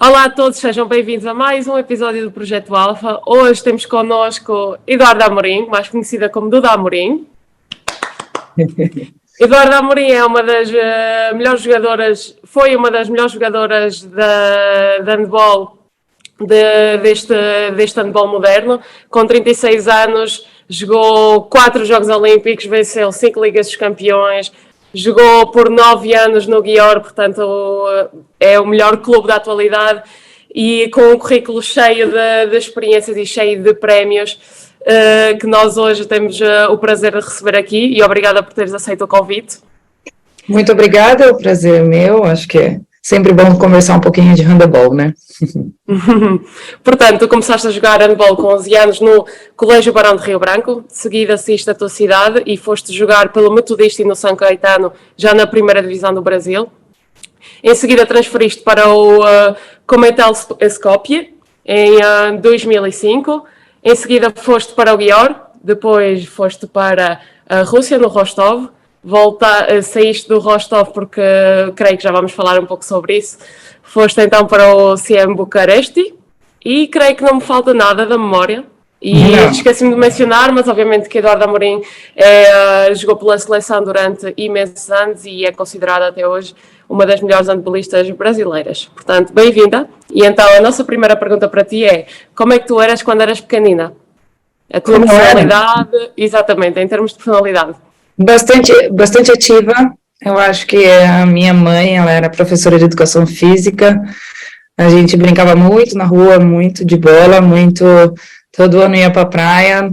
Olá a todos, sejam bem-vindos a mais um episódio do Projeto Alfa. Hoje temos connosco Eduarda Amorim, mais conhecida como Duda Amorim. Eduarda Amorim é uma das melhores jogadoras, foi uma das melhores jogadoras de handball deste handball moderno. Com 36 anos, jogou 4 Jogos Olímpicos, venceu 5 Ligas dos Campeões, jogou por 9 anos no Győr, portanto é o melhor clube da atualidade e com um currículo cheio de experiências e cheio de prémios que nós hoje temos o prazer de receber aqui, e obrigada por teres aceito o convite. Muito obrigada, o prazer é meu, acho que é sempre bom conversar um pouquinho de handebol, né? Portanto, tu começaste a jogar handball com 11 anos no Colégio Barão de Rio Branco, de seguida saíste da tua cidade e foste jogar pelo Metodista e no São Caetano, já na primeira divisão do Brasil. Em seguida transferiste para o Cometel Skopje, em 2005. Em seguida foste para o Győr, depois foste para a Rússia, no Rostov. Saíste do Rostov porque creio que já vamos falar um pouco sobre isso. Foste então para o CM Bucareste e creio que não me falta nada da memória. E esqueci-me de mencionar, mas obviamente que Eduarda Amorim jogou pela seleção durante imensos anos e é considerada até hoje uma das melhores handballistas brasileiras. Portanto, bem-vinda. E então a nossa primeira pergunta para ti é: como é que tu eras quando eras pequenina? A tua personalidade, exatamente, em termos de personalidade. Bastante ativa. Eu acho que a minha mãe, ela era professora de educação física. A gente brincava muito na rua, muito de bola, todo ano ia para a praia,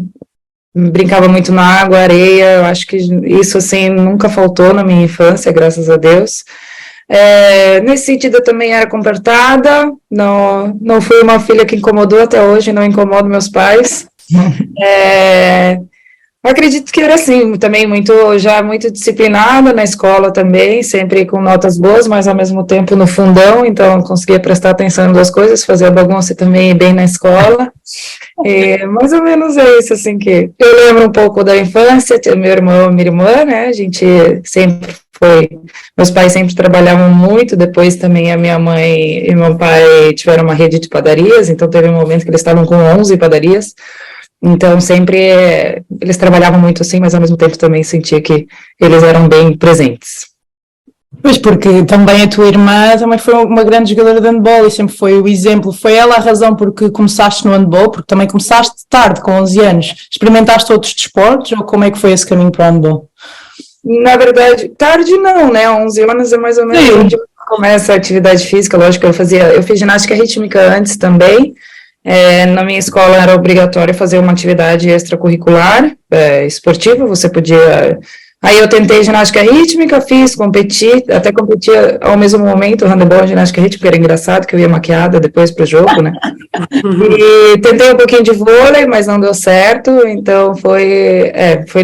brincava muito na água, areia. Eu acho que isso, assim, nunca faltou na minha infância, graças a Deus. Nesse sentido, eu também era comportada, não fui uma filha que incomodou até hoje, não incomodo meus pais. Eu acredito que era assim, também muito disciplinada na escola também, sempre com notas boas, mas ao mesmo tempo no fundão, então conseguia prestar atenção em duas coisas, fazer a bagunça e também ir bem na escola. Mais ou menos é isso, assim, que eu lembro um pouco da infância, tinha meu irmão e minha irmã, né, a gente sempre meus pais sempre trabalhavam muito, depois também a minha mãe e meu pai tiveram uma rede de padarias, então teve um momento que eles estavam com 11 padarias. Então, sempre eles trabalhavam muito assim, mas ao mesmo tempo também sentia que eles eram bem presentes. Pois, porque também a tua irmã também foi uma grande jogadora de handball e sempre foi o exemplo. Foi ela a razão porque começaste no handball, porque também começaste tarde, com 11 anos. Experimentaste outros desportos ou como é que foi esse caminho para o handball? Na verdade, tarde não, né? 11 anos é mais ou menos onde começa a atividade física. Lógico, eu fiz ginástica rítmica antes também. Na minha escola era obrigatório fazer uma atividade extracurricular, esportiva, você podia... Aí eu tentei ginástica rítmica, até competi ao mesmo momento, o handebol e ginástica rítmica, era engraçado, que eu ia maquiada depois pro jogo, né? E tentei um pouquinho de vôlei, mas não deu certo, então foi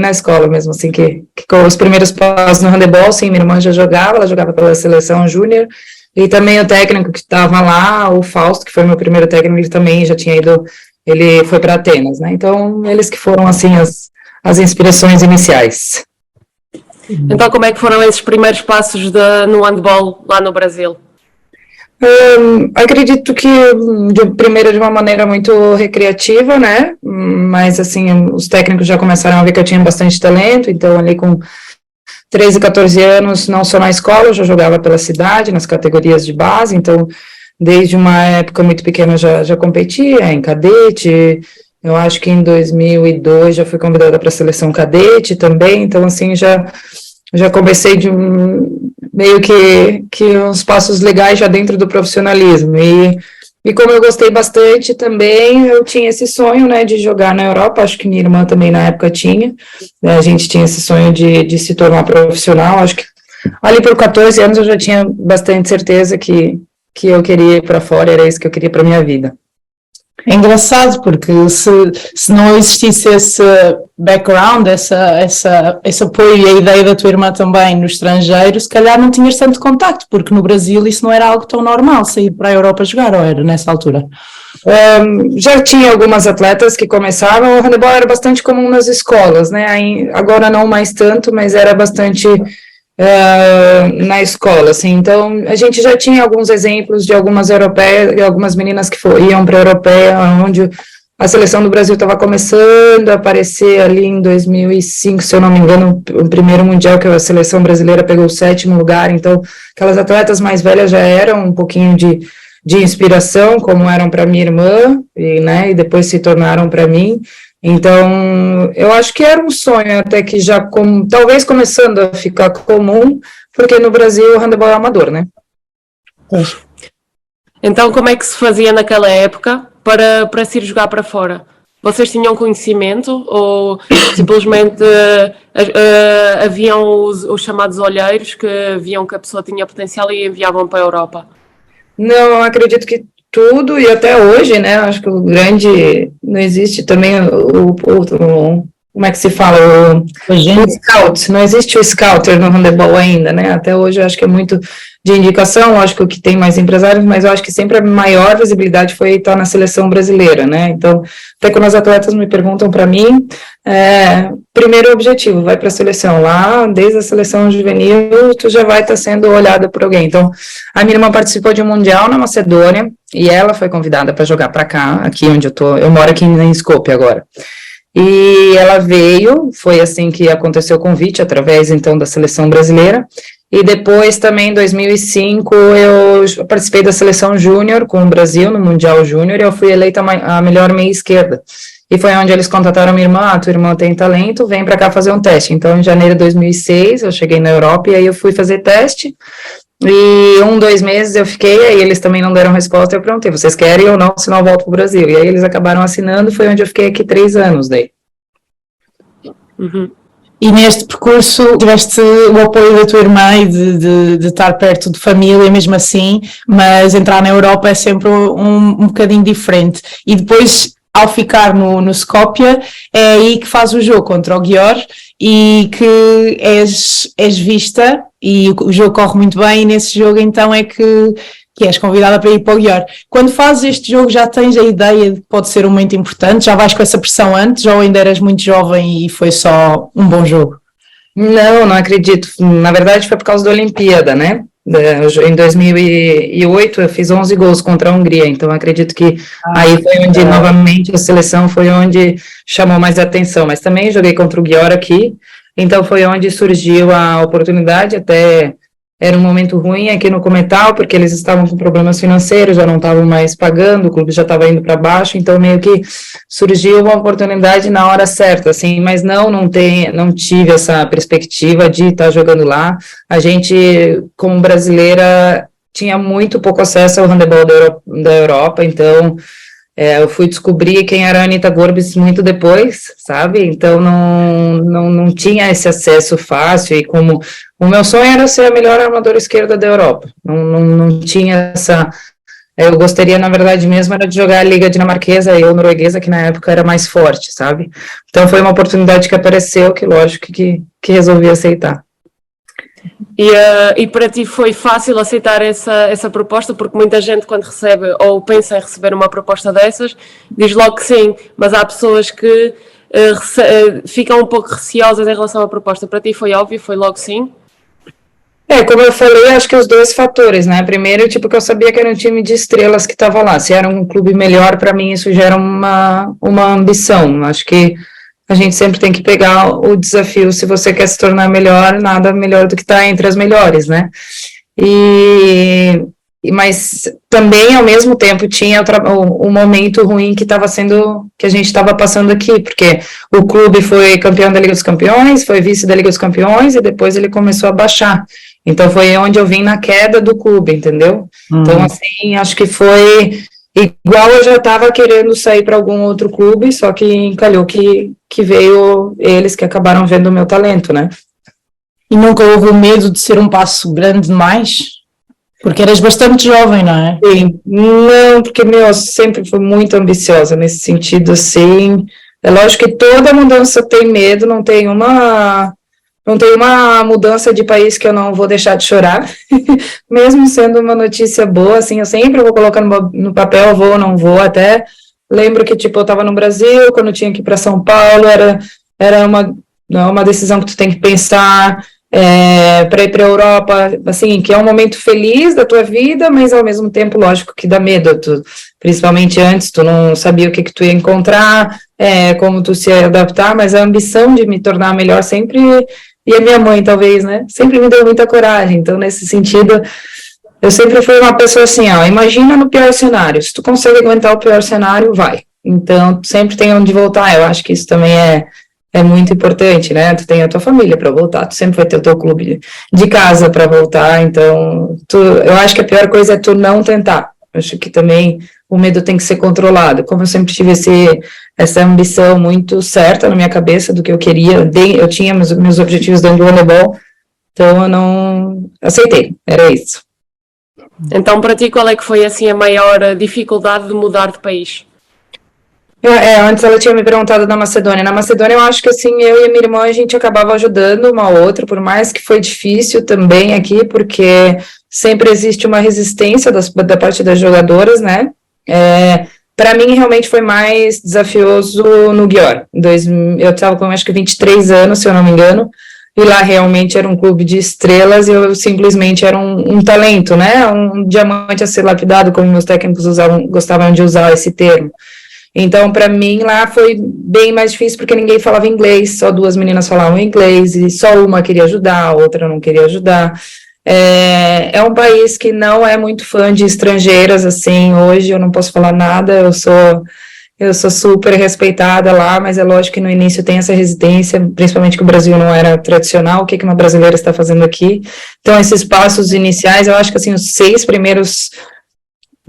na escola mesmo, assim, que com os primeiros passos no handebol, sim, minha irmã já jogava, ela jogava pela seleção júnior. E também o técnico que estava lá, o Fausto, que foi meu primeiro técnico, ele também já tinha ido, ele foi para Atenas, né? Então, eles que foram, assim, as inspirações iniciais. Então, como é que foram esses primeiros passos no handball lá no Brasil? Acredito que, primeiro, de uma maneira muito recreativa, né? Mas, assim, os técnicos já começaram a ver que eu tinha bastante talento, então, ali com 13, 14 anos, não só na escola, eu já jogava pela cidade, nas categorias de base, então, desde uma época muito pequena, eu já competia em cadete. Eu acho que em 2002 já fui convidada para a seleção cadete também, então, assim, já comecei meio que uns passos legais já dentro do profissionalismo. E como eu gostei bastante também, eu tinha esse sonho, né, de jogar na Europa, acho que minha irmã também na época tinha, né, a gente tinha esse sonho de se tornar profissional. Acho que ali por 14 anos eu já tinha bastante certeza que eu queria ir para fora, era isso que eu queria para minha vida. É engraçado porque se não existisse esse background, esse apoio e a ideia da tua irmã também no estrangeiro, se calhar não tinhas tanto contacto, porque no Brasil isso não era algo tão normal, sair para a Europa jogar, ou era nessa altura? Já tinha algumas atletas que começavam, o handebol era bastante comum nas escolas, né? Agora não mais tanto, mas era bastante na escola, assim, então a gente já tinha alguns exemplos de algumas europeias, algumas meninas que iam para a Europeia, onde a seleção do Brasil estava começando a aparecer ali em 2005, se eu não me engano, o primeiro mundial que a seleção brasileira pegou o 7º lugar, então aquelas atletas mais velhas já eram um pouquinho de inspiração, como eram para minha irmã, e depois se tornaram para mim. Então, eu acho que era um sonho até que já, talvez começando a ficar comum, porque no Brasil o handebol é amador, né? Então, como é que se fazia naquela época para se ir jogar para fora? Vocês tinham conhecimento ou simplesmente haviam os chamados olheiros que viam que a pessoa tinha potencial e enviavam para a Europa? Não, eu acredito que tudo, e até hoje, né, acho que o grande, não existe também como é que se fala, o scout, não existe o scouter no handebol ainda, né, até hoje eu acho que é muito de indicação, lógico que tem mais empresários, mas eu acho que sempre a maior visibilidade foi estar na seleção brasileira, né, então, até quando as atletas me perguntam para mim, primeiro objetivo, vai para a seleção, lá, desde a seleção juvenil, tu já vai estar sendo olhada por alguém, então, a minha irmã participou de um mundial na Macedônia, e ela foi convidada para jogar para cá, aqui onde eu moro aqui em Skopje agora, e ela veio, foi assim que aconteceu o convite, através então da seleção brasileira, e depois também em 2005 eu participei da seleção júnior com o Brasil no Mundial Júnior, e eu fui eleita a melhor meia esquerda, e foi onde eles contataram a minha irmã, tua irmã tem talento, vem para cá fazer um teste. Então em janeiro de 2006 eu cheguei na Europa, e aí eu fui fazer teste, e 2 meses eu fiquei, aí eles também não deram resposta, eu perguntei, vocês querem ou não, senão eu volto para o Brasil, e aí eles acabaram assinando, foi onde eu fiquei aqui 3 anos daí. Uhum. E neste percurso tiveste o apoio da tua irmã e de estar perto de família mesmo assim, mas entrar na Europa é sempre um bocadinho diferente. E depois, ao ficar no Skopje, é aí que faz o jogo contra o Győr e que és vista, e o jogo corre muito bem, e nesse jogo então é que és convidada para ir para o Győr. Quando fazes este jogo já tens a ideia de que pode ser um momento importante? Já vais com essa pressão antes ou ainda eras muito jovem e foi só um bom jogo? Não acredito. Na verdade foi por causa da Olimpíada, né? Em 2008 eu fiz 11 gols contra a Hungria, então acredito que aí foi onde novamente a seleção foi onde chamou mais atenção, mas também joguei contra o Győr aqui, então foi onde surgiu a oportunidade, até era um momento ruim aqui no Cometal, porque eles estavam com problemas financeiros, já não estavam mais pagando, o clube já estava indo para baixo, então meio que surgiu uma oportunidade na hora certa, assim, mas não tive essa perspectiva de estar jogando lá. A gente, como brasileira, tinha muito pouco acesso ao handebol da Europa, então eu fui descobrir quem era a Anitta Gorbis muito depois, sabe? Então não tinha esse acesso fácil, e como o meu sonho era ser a melhor armadora esquerda da Europa, não tinha essa... Eu gostaria, na verdade, mesmo era de jogar a Liga Dinamarquesa ou Norueguesa, que na época era mais forte, sabe? Então foi uma oportunidade que apareceu, que lógico que resolvi aceitar. E para ti foi fácil aceitar essa proposta, porque muita gente quando recebe ou pensa em receber uma proposta dessas, diz logo que sim, mas há pessoas que ficam um pouco receosas em relação à proposta. Para ti foi óbvio, foi logo sim? Como eu falei, acho que os 2 fatores, né? Primeiro, tipo, que eu sabia que era um time de estrelas que estava lá. Se era um clube melhor, para mim isso gera uma ambição. Acho que a gente sempre tem que pegar o desafio, se você quer se tornar melhor, nada melhor do que estar entre as melhores, né? Mas também, ao mesmo tempo, tinha o momento ruim que a gente estava passando aqui, porque o clube foi campeão da Liga dos Campeões, foi vice da Liga dos Campeões, e depois ele começou a baixar. Então, foi onde eu vim na queda do clube, entendeu? Então, assim, acho que foi... Igual eu já estava querendo sair para algum outro clube, só que encalhou que veio eles que acabaram vendo o meu talento, né? E nunca houve o medo de ser um passo grande demais? Porque eras bastante jovem, não é? Sim, não, porque, eu sempre fui muito ambiciosa nesse sentido, assim. É lógico que toda mudança tem medo, não tem uma mudança de país que eu não vou deixar de chorar, mesmo sendo uma notícia boa, assim, eu sempre vou colocar no papel, vou ou não vou, até lembro que, tipo, eu estava no Brasil, quando eu tinha que ir para São Paulo, era uma decisão que tu tem que pensar, para ir para a Europa, assim, que é um momento feliz da tua vida, mas ao mesmo tempo, lógico, que dá medo, principalmente antes, tu não sabia o que tu ia encontrar, como tu se ia adaptar, mas a ambição de me tornar melhor sempre, e a minha mãe talvez, né, sempre me deu muita coragem, então nesse sentido, eu sempre fui uma pessoa assim, imagina no pior cenário, se tu consegue aguentar o pior cenário, vai, então sempre tem onde voltar, eu acho que isso também é muito importante, né? Tu tem a tua família para voltar, tu sempre vai ter o teu clube de casa para voltar, então eu acho que a pior coisa é tu não tentar. Eu acho que também o medo tem que ser controlado. Como eu sempre tive essa ambição muito certa na minha cabeça do que eu queria, eu tinha meus objetivos dentro do voleibol, então eu não aceitei, era isso. Então, para ti, qual é que foi assim a maior dificuldade de mudar de país? Antes ela tinha me perguntado da Macedônia. Na Macedônia, eu acho que assim, eu e a minha irmã, a gente acabava ajudando uma outra, por mais que foi difícil também aqui, porque sempre existe uma resistência da parte das jogadoras, né? Para mim, realmente foi mais desafioso no Győr. Eu estava com, acho que 23 anos, se eu não me engano, e lá realmente era um clube de estrelas e eu simplesmente era um talento, né? Um diamante a ser lapidado, como meus técnicos gostavam de usar esse termo. Então, para mim, lá foi bem mais difícil, porque ninguém falava inglês, só 2 meninas falavam inglês, e só uma queria ajudar, a outra não queria ajudar. É um país que não é muito fã de estrangeiras, assim, hoje eu não posso falar nada, eu sou super respeitada lá, mas é lógico que no início tem essa resistência, principalmente que o Brasil não era tradicional, o que uma brasileira está fazendo aqui. Então, esses passos iniciais, eu acho que, assim, os 6 primeiros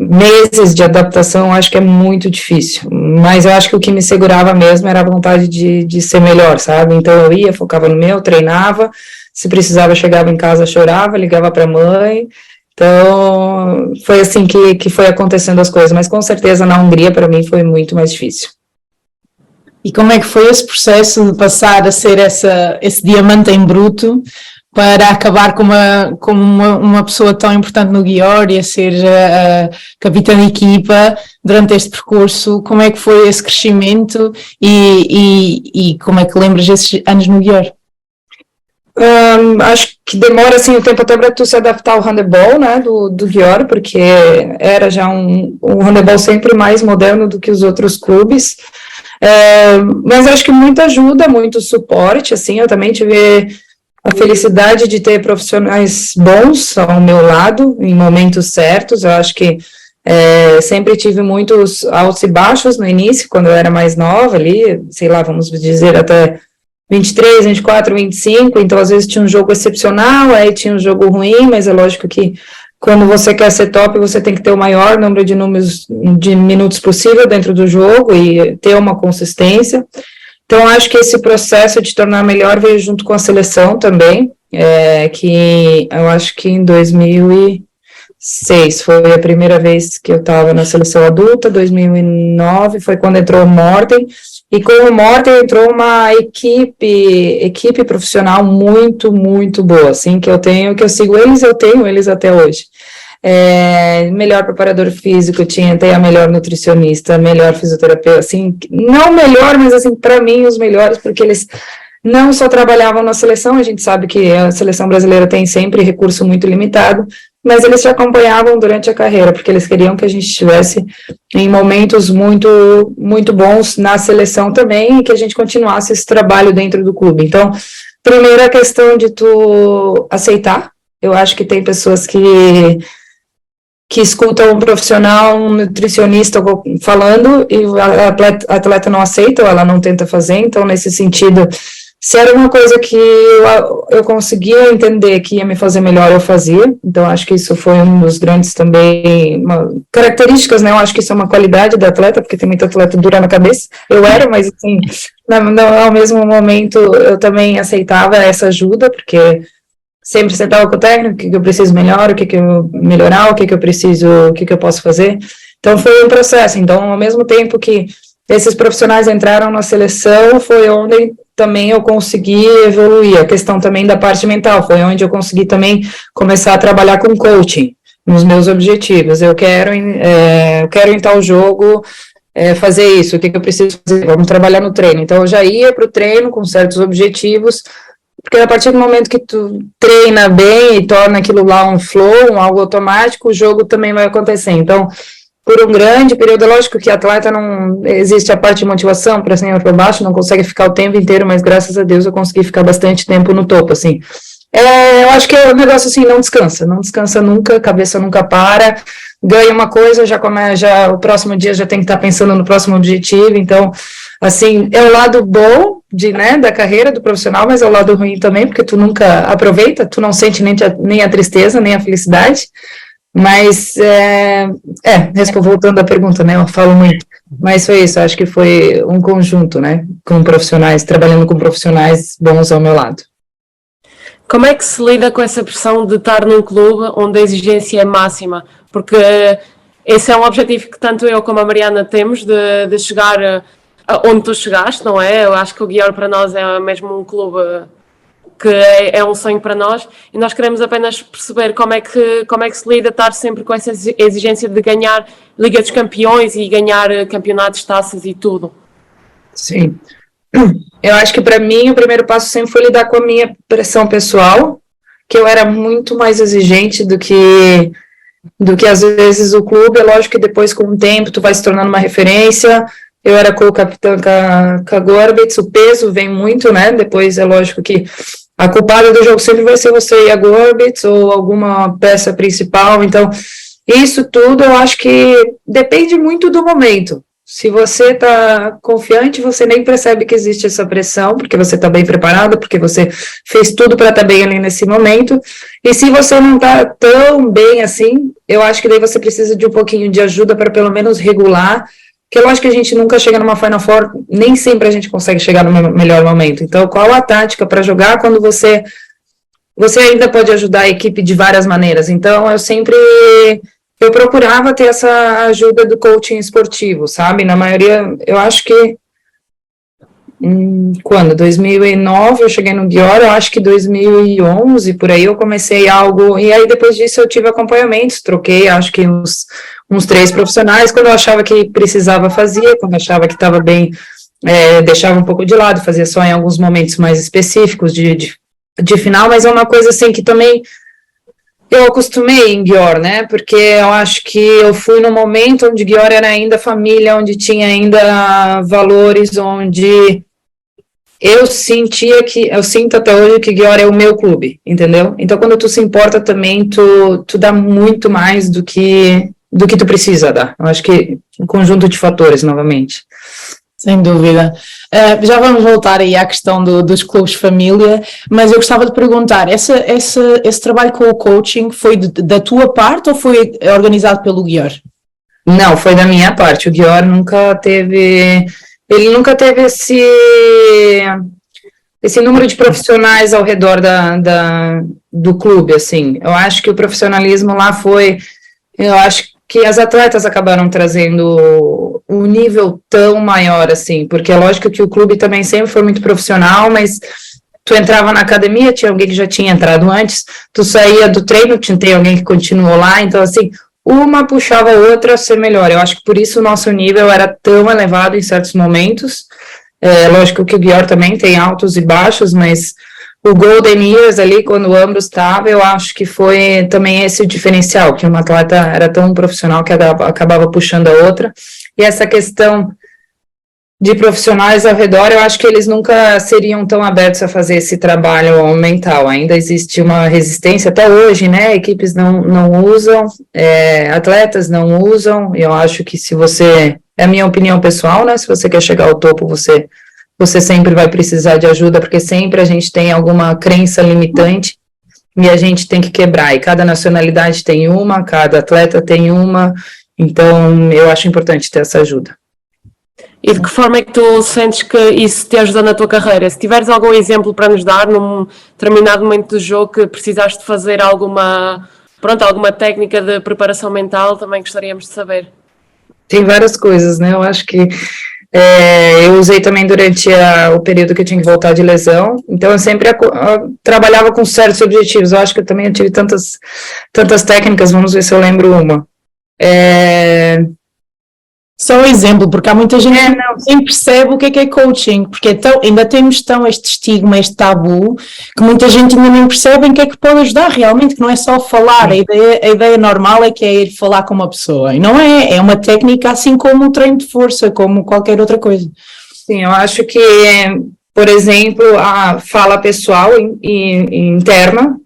meses de adaptação, acho que é muito difícil, mas eu acho que o que me segurava mesmo era a vontade de ser melhor, sabe? Então eu ia, focava no meu, treinava, se precisava chegava em casa, chorava, ligava para a mãe, então foi assim que foi acontecendo as coisas, mas com certeza na Hungria para mim foi muito mais difícil. E como é que foi esse processo de passar a ser esse diamante em bruto para acabar como uma pessoa tão importante no Győr e a ser a capitã de equipa durante este percurso? Como é que foi esse crescimento e como é que lembras esses anos no Győr? Acho que demora assim o tempo até para tu se adaptar ao handebol, né, do Győr, porque era já um handebol sempre mais moderno do que os outros clubes, mas acho que muita ajuda, muito suporte, assim, eu também tive a felicidade de ter profissionais bons ao meu lado, em momentos certos. Eu acho que sempre tive muitos altos e baixos no início, quando eu era mais nova ali, sei lá, vamos dizer até 23, 24, 25, então às vezes tinha um jogo excepcional, aí tinha um jogo ruim, mas é lógico que quando você quer ser top, você tem que ter o maior número de minutos possível dentro do jogo e ter uma consistência. Então, acho que esse processo de tornar melhor veio junto com a seleção também, que eu acho que em 2006 foi a primeira vez que eu estava na seleção adulta, 2009 foi quando entrou o Morten, e com o Morten entrou uma equipe profissional muito, muito boa, assim, que eu sigo eles, eu tenho eles até hoje. Melhor preparador físico, tem a melhor nutricionista, melhor fisioterapeuta, assim, não melhor, mas assim, para mim os melhores, porque eles não só trabalhavam na seleção, a gente sabe que a seleção brasileira tem sempre recurso muito limitado, mas eles te acompanhavam durante a carreira, porque eles queriam que a gente estivesse em momentos muito, muito bons na seleção também, e que a gente continuasse esse trabalho dentro do clube. Então, primeiro a questão de tu aceitar, eu acho que tem pessoas que escutam um profissional, um nutricionista falando e a atleta não aceita ou ela não tenta fazer, então nesse sentido, se era uma coisa que eu conseguia entender que ia me fazer melhor, eu fazia, então acho que isso foi um dos grandes também, características, né, eu acho que isso é uma qualidade da atleta, porque tem muita atleta dura na cabeça, eu era, mas assim, ao mesmo momento eu também aceitava essa ajuda, porque sempre sentava com o técnico, o que eu preciso melhor, o que eu melhorar, o que eu preciso, o que eu posso fazer. Então, foi um processo. Então, ao mesmo tempo que esses profissionais entraram na seleção, foi onde também eu consegui evoluir. A questão também da parte mental, foi onde eu consegui também começar a trabalhar com coaching, nos meus objetivos. Eu quero em tal jogo fazer isso, o que eu preciso fazer? Vamos trabalhar no treino. Então, eu já ia para o treino com certos objetivos, Porque a partir do momento que tu treina bem e torna aquilo lá um flow, algo automático, o jogo também vai acontecer. Então, por um grande período, lógico que atleta não existe a parte de motivação para cima e para baixo, não consegue ficar o tempo inteiro, mas graças a Deus eu consegui ficar bastante tempo no topo, assim. Eu acho que é um negócio assim, não descansa nunca, a cabeça nunca para, ganha uma coisa, já o próximo dia já tem que estar pensando no próximo objetivo, então, assim, é o lado bom da carreira do profissional, mas é o lado ruim também, porque tu nunca aproveita, tu não sente nem a tristeza, nem a felicidade, mas, voltando à pergunta, né, eu falo muito, mas foi isso, acho que foi um conjunto, né, com profissionais, trabalhando com profissionais bons ao meu lado. Como é que se lida com essa pressão de estar num clube onde a exigência é máxima? Porque esse é um objetivo que tanto eu como a Mariana temos, de chegar onde tu chegaste, não é? Eu acho que o Győr para nós é mesmo um clube que é um sonho para nós, e nós queremos apenas perceber como é que se lida estar sempre com essa exigência de ganhar Liga dos Campeões e ganhar campeonatos, taças e tudo. Sim. Eu acho que para mim o primeiro passo sempre foi lidar com a minha pressão pessoal, que eu era muito mais exigente do que às vezes o clube. É lógico que depois com o tempo tu vai se tornando uma referência. Eu era co-capitã com a Gorbitz, o peso vem muito, né? Depois é lógico que a culpada do jogo sempre vai ser você e a Gorbitz ou alguma peça principal. Então, isso tudo eu acho que depende muito do momento. Se você está confiante, você nem percebe que existe essa pressão, porque você está bem preparado, porque você fez tudo para estar bem ali nesse momento. E se você não está tão bem assim, eu acho que daí você precisa de um pouquinho de ajuda para pelo menos regular, porque eu acho que a gente nunca chega numa Final Four, nem sempre a gente consegue chegar no melhor momento. Então, qual a tática para jogar quando você ainda pode ajudar a equipe de várias maneiras? Então, eu procurava ter essa ajuda do coaching esportivo, sabe? Na maioria, eu acho que, 2009 eu cheguei no Győr, eu acho que 2011, por aí eu comecei algo, e aí depois disso eu tive acompanhamentos, troquei, acho que uns 3 profissionais, quando eu achava que precisava fazia, quando eu achava que estava bem, deixava um pouco de lado, fazia só em alguns momentos mais específicos de final, mas é uma coisa assim que também eu acostumei em Győr, né, porque eu acho que eu fui no momento onde Győr era ainda família, onde tinha ainda valores, onde eu sinto até hoje que Győr é o meu clube, entendeu? Então, quando tu se importa também, tu dá muito mais do que tu precisa dar. Eu acho que um conjunto de fatores, novamente. Sem dúvida. Já vamos voltar aí à questão dos clubes família, mas eu gostava de perguntar, esse trabalho com o coaching foi da tua parte ou foi organizado pelo Győr? Não, foi da minha parte. O Győr nunca teve esse número de profissionais ao redor do clube, assim. Eu acho que o profissionalismo lá eu acho que as atletas acabaram trazendo um nível tão maior, assim, porque é lógico que o clube também sempre foi muito profissional, mas tu entrava na academia, tinha alguém que já tinha entrado antes, tu saía do treino, tinha alguém que continuou lá, então, assim, uma puxava a outra a ser melhor. Eu acho que por isso o nosso nível era tão elevado em certos momentos. Lógico que o Győr também tem altos e baixos, mas o Golden Years ali, quando ambos estavam, eu acho que foi também esse o diferencial, que uma atleta era tão profissional que acabava puxando a outra, e essa questão de profissionais ao redor, eu acho que eles nunca seriam tão abertos a fazer esse trabalho mental, ainda existe uma resistência, até hoje, né, equipes não usam, atletas não usam, e eu acho que é a minha opinião pessoal, né, se você quer chegar ao topo, você sempre vai precisar de ajuda, porque sempre a gente tem alguma crença limitante e a gente tem que quebrar. E cada nacionalidade tem uma, cada atleta tem uma, então eu acho importante ter essa ajuda. E de que forma é que tu sentes que isso te ajuda na tua carreira? Se tiveres algum exemplo para nos dar num determinado momento do jogo que precisaste de fazer alguma técnica de preparação mental, também gostaríamos de saber. Tem várias coisas, né? Eu acho que eu usei também durante o período que eu tinha que voltar de lesão, então eu sempre trabalhava com certos objetivos. Eu acho que eu também tive tantas técnicas, vamos ver se eu lembro uma. Só um exemplo, porque há muita gente que não. nem percebe o que é coaching, porque então, ainda temos tão este estigma, este tabu, que muita gente ainda não percebe em que é que pode ajudar realmente, que não é só falar, a ideia normal é que é ir falar com uma pessoa, e não é, é uma técnica assim como o treino de força, como qualquer outra coisa. Sim, eu acho que, por exemplo, a fala pessoal e interna,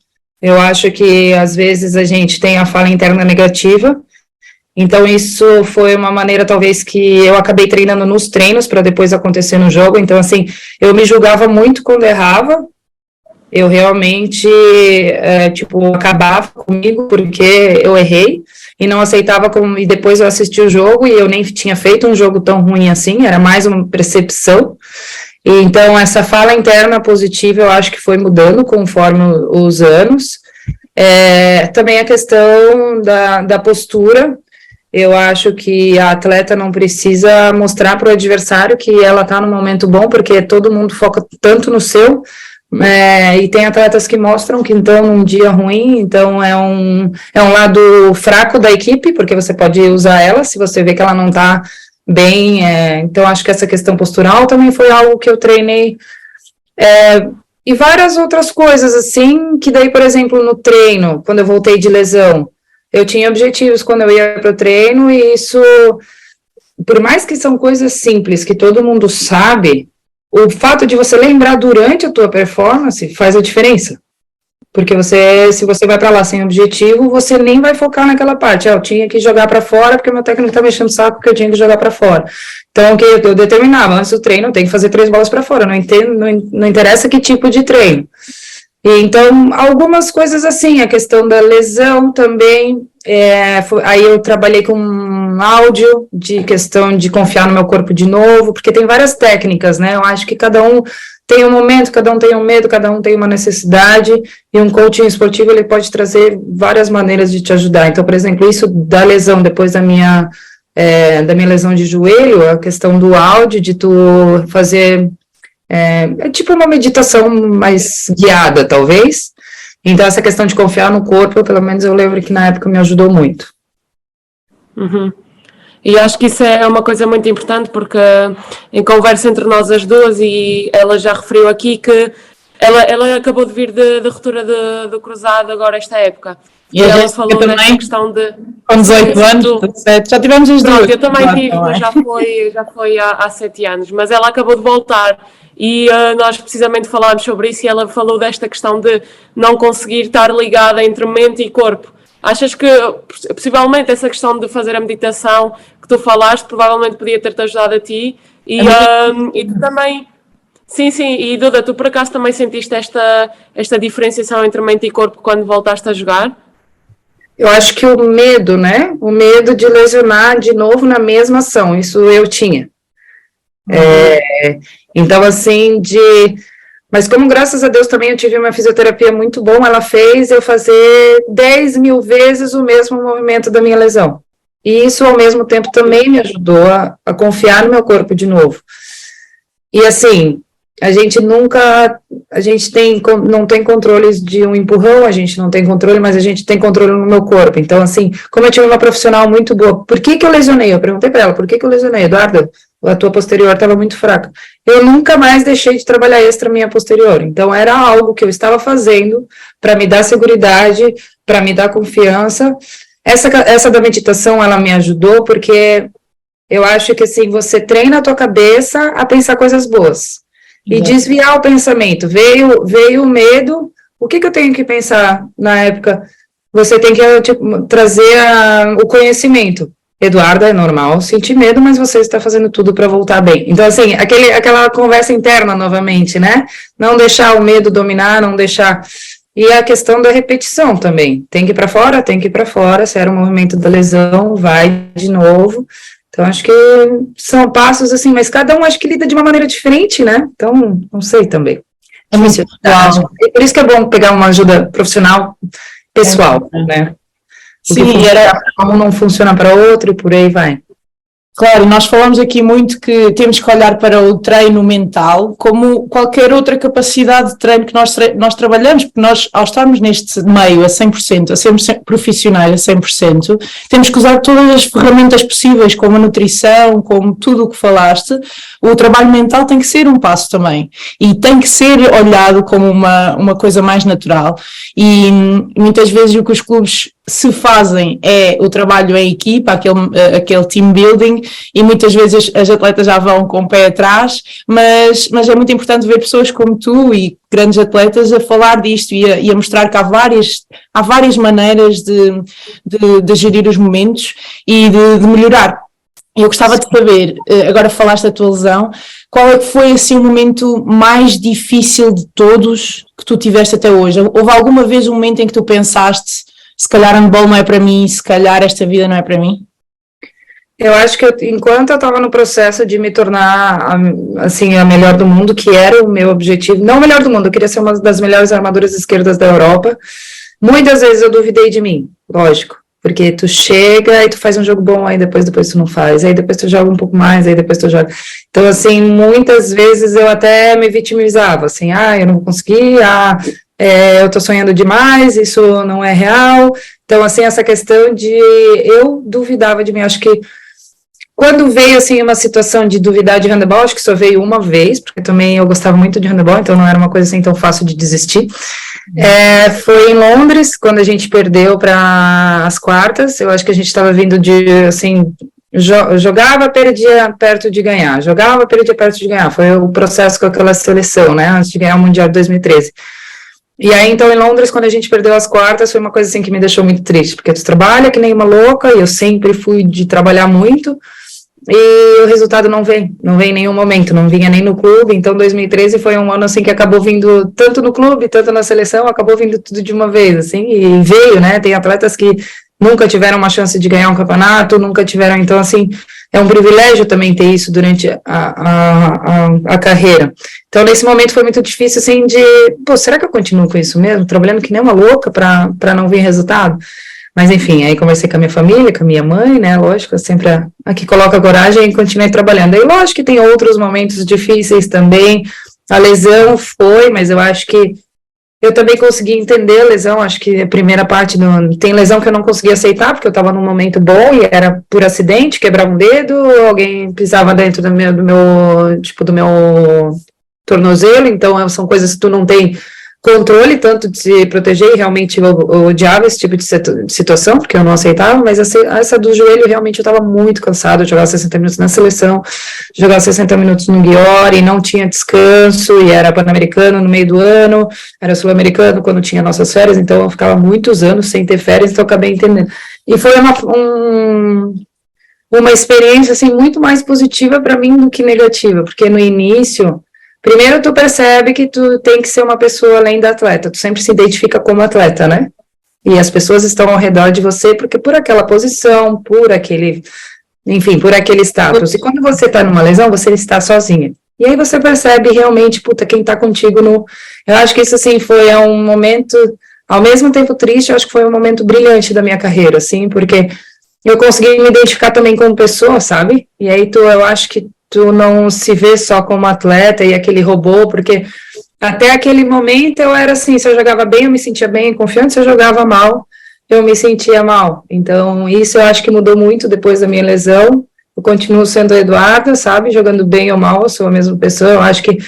eu acho que às vezes a gente tem a fala interna negativa. Então, isso foi uma maneira, talvez, que eu acabei treinando nos treinos para depois acontecer no jogo. Então, assim, eu me julgava muito quando errava. Eu realmente, acabava comigo porque eu errei e não aceitava como... E depois eu assisti o jogo e eu nem tinha feito um jogo tão ruim assim, era mais uma percepção. E, então, essa fala interna positiva, eu acho que foi mudando conforme os anos. Também a questão da postura. Eu acho que a atleta não precisa mostrar para o adversário que ela está no momento bom, porque todo mundo foca tanto no seu, e tem atletas que mostram que estão num dia ruim, então é um lado fraco da equipe, porque você pode usar ela se você vê que ela não está bem, então acho que essa questão postural também foi algo que eu treinei, e várias outras coisas, assim, que daí, por exemplo, no treino, quando eu voltei de lesão, eu tinha objetivos quando eu ia para o treino e isso, por mais que são coisas simples, que todo mundo sabe, o fato de você lembrar durante a tua performance faz a diferença. Porque se você vai para lá sem objetivo, você nem vai focar naquela parte. Eu tinha que jogar para fora porque meu técnico está mexendo o saco porque eu tinha que jogar para fora. Então, o que eu determinava antes do treino, eu tenho que fazer 3 bolas para fora. Não interessa que tipo de treino. Então, algumas coisas assim, a questão da lesão também, aí eu trabalhei com um áudio de questão de confiar no meu corpo de novo, porque tem várias técnicas, né, eu acho que cada um tem um momento, cada um tem um medo, cada um tem uma necessidade, e um coaching esportivo, ele pode trazer várias maneiras de te ajudar. Então, por exemplo, isso da lesão, depois da minha lesão de joelho, a questão do áudio, de tu fazer... É tipo uma meditação mais guiada, talvez. Então, essa questão de confiar no corpo, pelo menos eu lembro que na época me ajudou muito. Uhum. E acho que isso é uma coisa muito importante, porque em conversa entre nós as duas, e ela já referiu aqui que ela acabou de vir de ruptura do cruzado agora esta época. E ela Jéssica falou também, desta questão de... com 18 anos, 17, já tivemos as duas. Pronto, eu também tive, também. mas já foi há 7 anos, mas ela acabou de voltar e nós precisamente falámos sobre isso e ela falou desta questão de não conseguir estar ligada entre mente e corpo. Achas que, possivelmente, essa questão de fazer a meditação que tu falaste, provavelmente podia ter-te ajudado a ti e tu também... Sim, e Duda, tu por acaso também sentiste esta diferenciação entre mente e corpo quando voltaste a jogar? Eu acho que o medo, né? O medo de lesionar de novo na mesma ação, isso eu tinha. Então, assim, Mas como, graças a Deus, também eu tive uma fisioterapia muito boa, ela fez eu fazer 10.000 vezes o mesmo movimento da minha lesão. E isso, ao mesmo tempo, também me ajudou a confiar no meu corpo de novo. E, assim, a gente não tem controles de um empurrão, a gente não tem controle, mas a gente tem controle no meu corpo. Então, assim, como eu tive uma profissional muito boa, por que eu lesionei? Eu perguntei para ela, por que eu lesionei? Eduardo, a tua posterior estava muito fraca. Eu nunca mais deixei de trabalhar extra minha posterior. Então, era algo que eu estava fazendo para me dar seguridade, para me dar confiança. Essa da meditação, ela me ajudou, porque eu acho que, assim, você treina a tua cabeça a pensar coisas boas. E desviar o pensamento. Veio o medo, o que eu tenho que pensar na época? Você tem que trazer o conhecimento. Eduardo, é normal sentir medo, mas você está fazendo tudo para voltar bem. Então, assim, aquela conversa interna novamente, né? Não deixar o medo dominar, não deixar... E a questão da repetição também. Tem que ir para fora, tem que ir para fora. Se era o movimento da lesão, vai de novo. Então, acho que são passos assim, mas cada um acho que lida de uma maneira diferente, né? Então, não sei também. É muito por isso que é bom pegar uma ajuda profissional, pessoal, né? Porque Sim, como não funciona para outro e por aí vai. Claro, nós falamos aqui muito que temos que olhar para o treino mental como qualquer outra capacidade de treino que nós trabalhamos, porque nós, ao estarmos neste meio a 100%, a sermos profissionais a 100%, temos que usar todas as ferramentas possíveis, como a nutrição, como tudo o que falaste. O trabalho mental tem que ser um passo também e tem que ser olhado como uma coisa mais natural, e muitas vezes o que os clubes se fazem é o trabalho em equipa, aquele team building, e muitas vezes as atletas já vão com o pé atrás, mas é muito importante ver pessoas como tu e grandes atletas a falar disto e a mostrar que há várias maneiras de gerir os momentos e de melhorar. Eu gostava de saber, agora falaste da tua lesão, qual é que foi assim o momento mais difícil de todos que tu tiveste até hoje? Houve alguma vez um momento em que tu pensaste, se calhar handball não é para mim, se calhar esta vida não é para mim? Eu acho que enquanto eu estava no processo de me tornar assim, a melhor do mundo, que era o meu objetivo, não o melhor do mundo, eu queria ser uma das melhores armadoras esquerdas da Europa, muitas vezes eu duvidei de mim, lógico, porque tu chega e tu faz um jogo bom, aí depois tu não faz, aí depois tu joga um pouco mais, aí depois tu joga. Então, assim, muitas vezes eu até me vitimizava, assim, eu não vou conseguir, eu tô sonhando demais, isso não é real. Então, assim, essa questão de eu duvidava de mim, acho que quando veio, assim, uma situação de duvidar de handebol, acho que só veio uma vez, porque também eu gostava muito de handebol, então não era uma coisa, assim, tão fácil de desistir. Foi em Londres, quando a gente perdeu para as quartas, eu acho que a gente estava vindo de, assim, jogava, perdia perto de ganhar, jogava, perdia perto de ganhar, foi o processo com aquela seleção, né, antes de ganhar o Mundial de 2013. E aí, então, em Londres, quando a gente perdeu as quartas, foi uma coisa, assim, que me deixou muito triste, porque tu trabalha que nem uma louca, e eu sempre fui de trabalhar muito, e o resultado não vem em nenhum momento, não vinha nem no clube. Então 2013 foi um ano assim que acabou vindo tanto no clube, tanto na seleção, acabou vindo tudo de uma vez, assim, e veio, né, tem atletas que nunca tiveram uma chance de ganhar um campeonato, nunca tiveram, então assim, é um privilégio também ter isso durante a carreira. Então nesse momento foi muito difícil, assim, será que eu continuo com isso mesmo, trabalhando que nem uma louca para não vir resultado? Mas, enfim, aí conversei com a minha família, com a minha mãe, né, lógico, eu sempre a que coloca coragem e continuei trabalhando. Aí, lógico que tem outros momentos difíceis também, a lesão foi, mas eu acho que eu também consegui entender a lesão, acho que a primeira parte tem lesão que eu não consegui aceitar, porque eu estava num momento bom e era por acidente, quebrar um dedo, alguém pisava dentro do meu tornozelo, então são coisas que tu não tem controle, tanto de se proteger, e realmente eu odiava esse tipo de situação, porque eu não aceitava, mas essa do joelho, realmente eu estava muito cansada, eu jogava 60 minutos na seleção, jogava 60 minutos no Győr, e não tinha descanso, e era pan-americano no meio do ano, era sul-americano quando tinha nossas férias, então eu ficava muitos anos sem ter férias, então eu acabei entendendo. E foi uma experiência, assim, muito mais positiva para mim do que negativa, porque no início, primeiro tu percebe que tu tem que ser uma pessoa além da atleta, tu sempre se identifica como atleta, né? E as pessoas estão ao redor de você porque por aquela posição, por aquele status. E quando você tá numa lesão, você está sozinha. E aí você percebe realmente, quem tá contigo Eu acho que isso, assim, foi um momento, ao mesmo tempo triste, eu acho que foi um momento brilhante da minha carreira, assim, porque eu consegui me identificar também como pessoa, sabe? E aí eu acho que tu não se vê só como atleta e aquele robô, porque até aquele momento eu era assim, se eu jogava bem, eu me sentia bem, confiante, se eu jogava mal, eu me sentia mal. Então, isso eu acho que mudou muito depois da minha lesão. Eu continuo sendo a Eduarda, sabe, jogando bem ou mal, eu sou a mesma pessoa. Eu acho que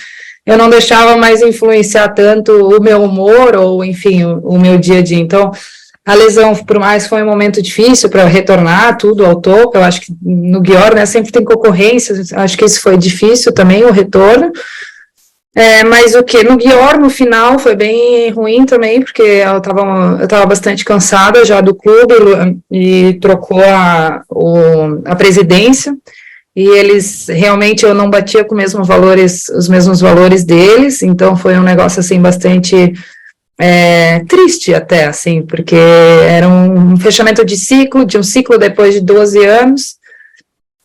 eu não deixava mais influenciar tanto o meu humor ou, enfim, o meu dia a dia. Então, a lesão, por mais foi um momento difícil para retornar tudo ao topo, eu acho que no Győr, né, sempre tem concorrência, acho que isso foi difícil também, o retorno, mas no Győr, no final, foi bem ruim também, porque eu tava bastante cansada já do clube, e trocou a presidência, e eles, realmente, eu não batia com os mesmos valores deles, então foi um negócio, assim, bastante triste até, assim, porque era um fechamento de um ciclo depois de 12 anos,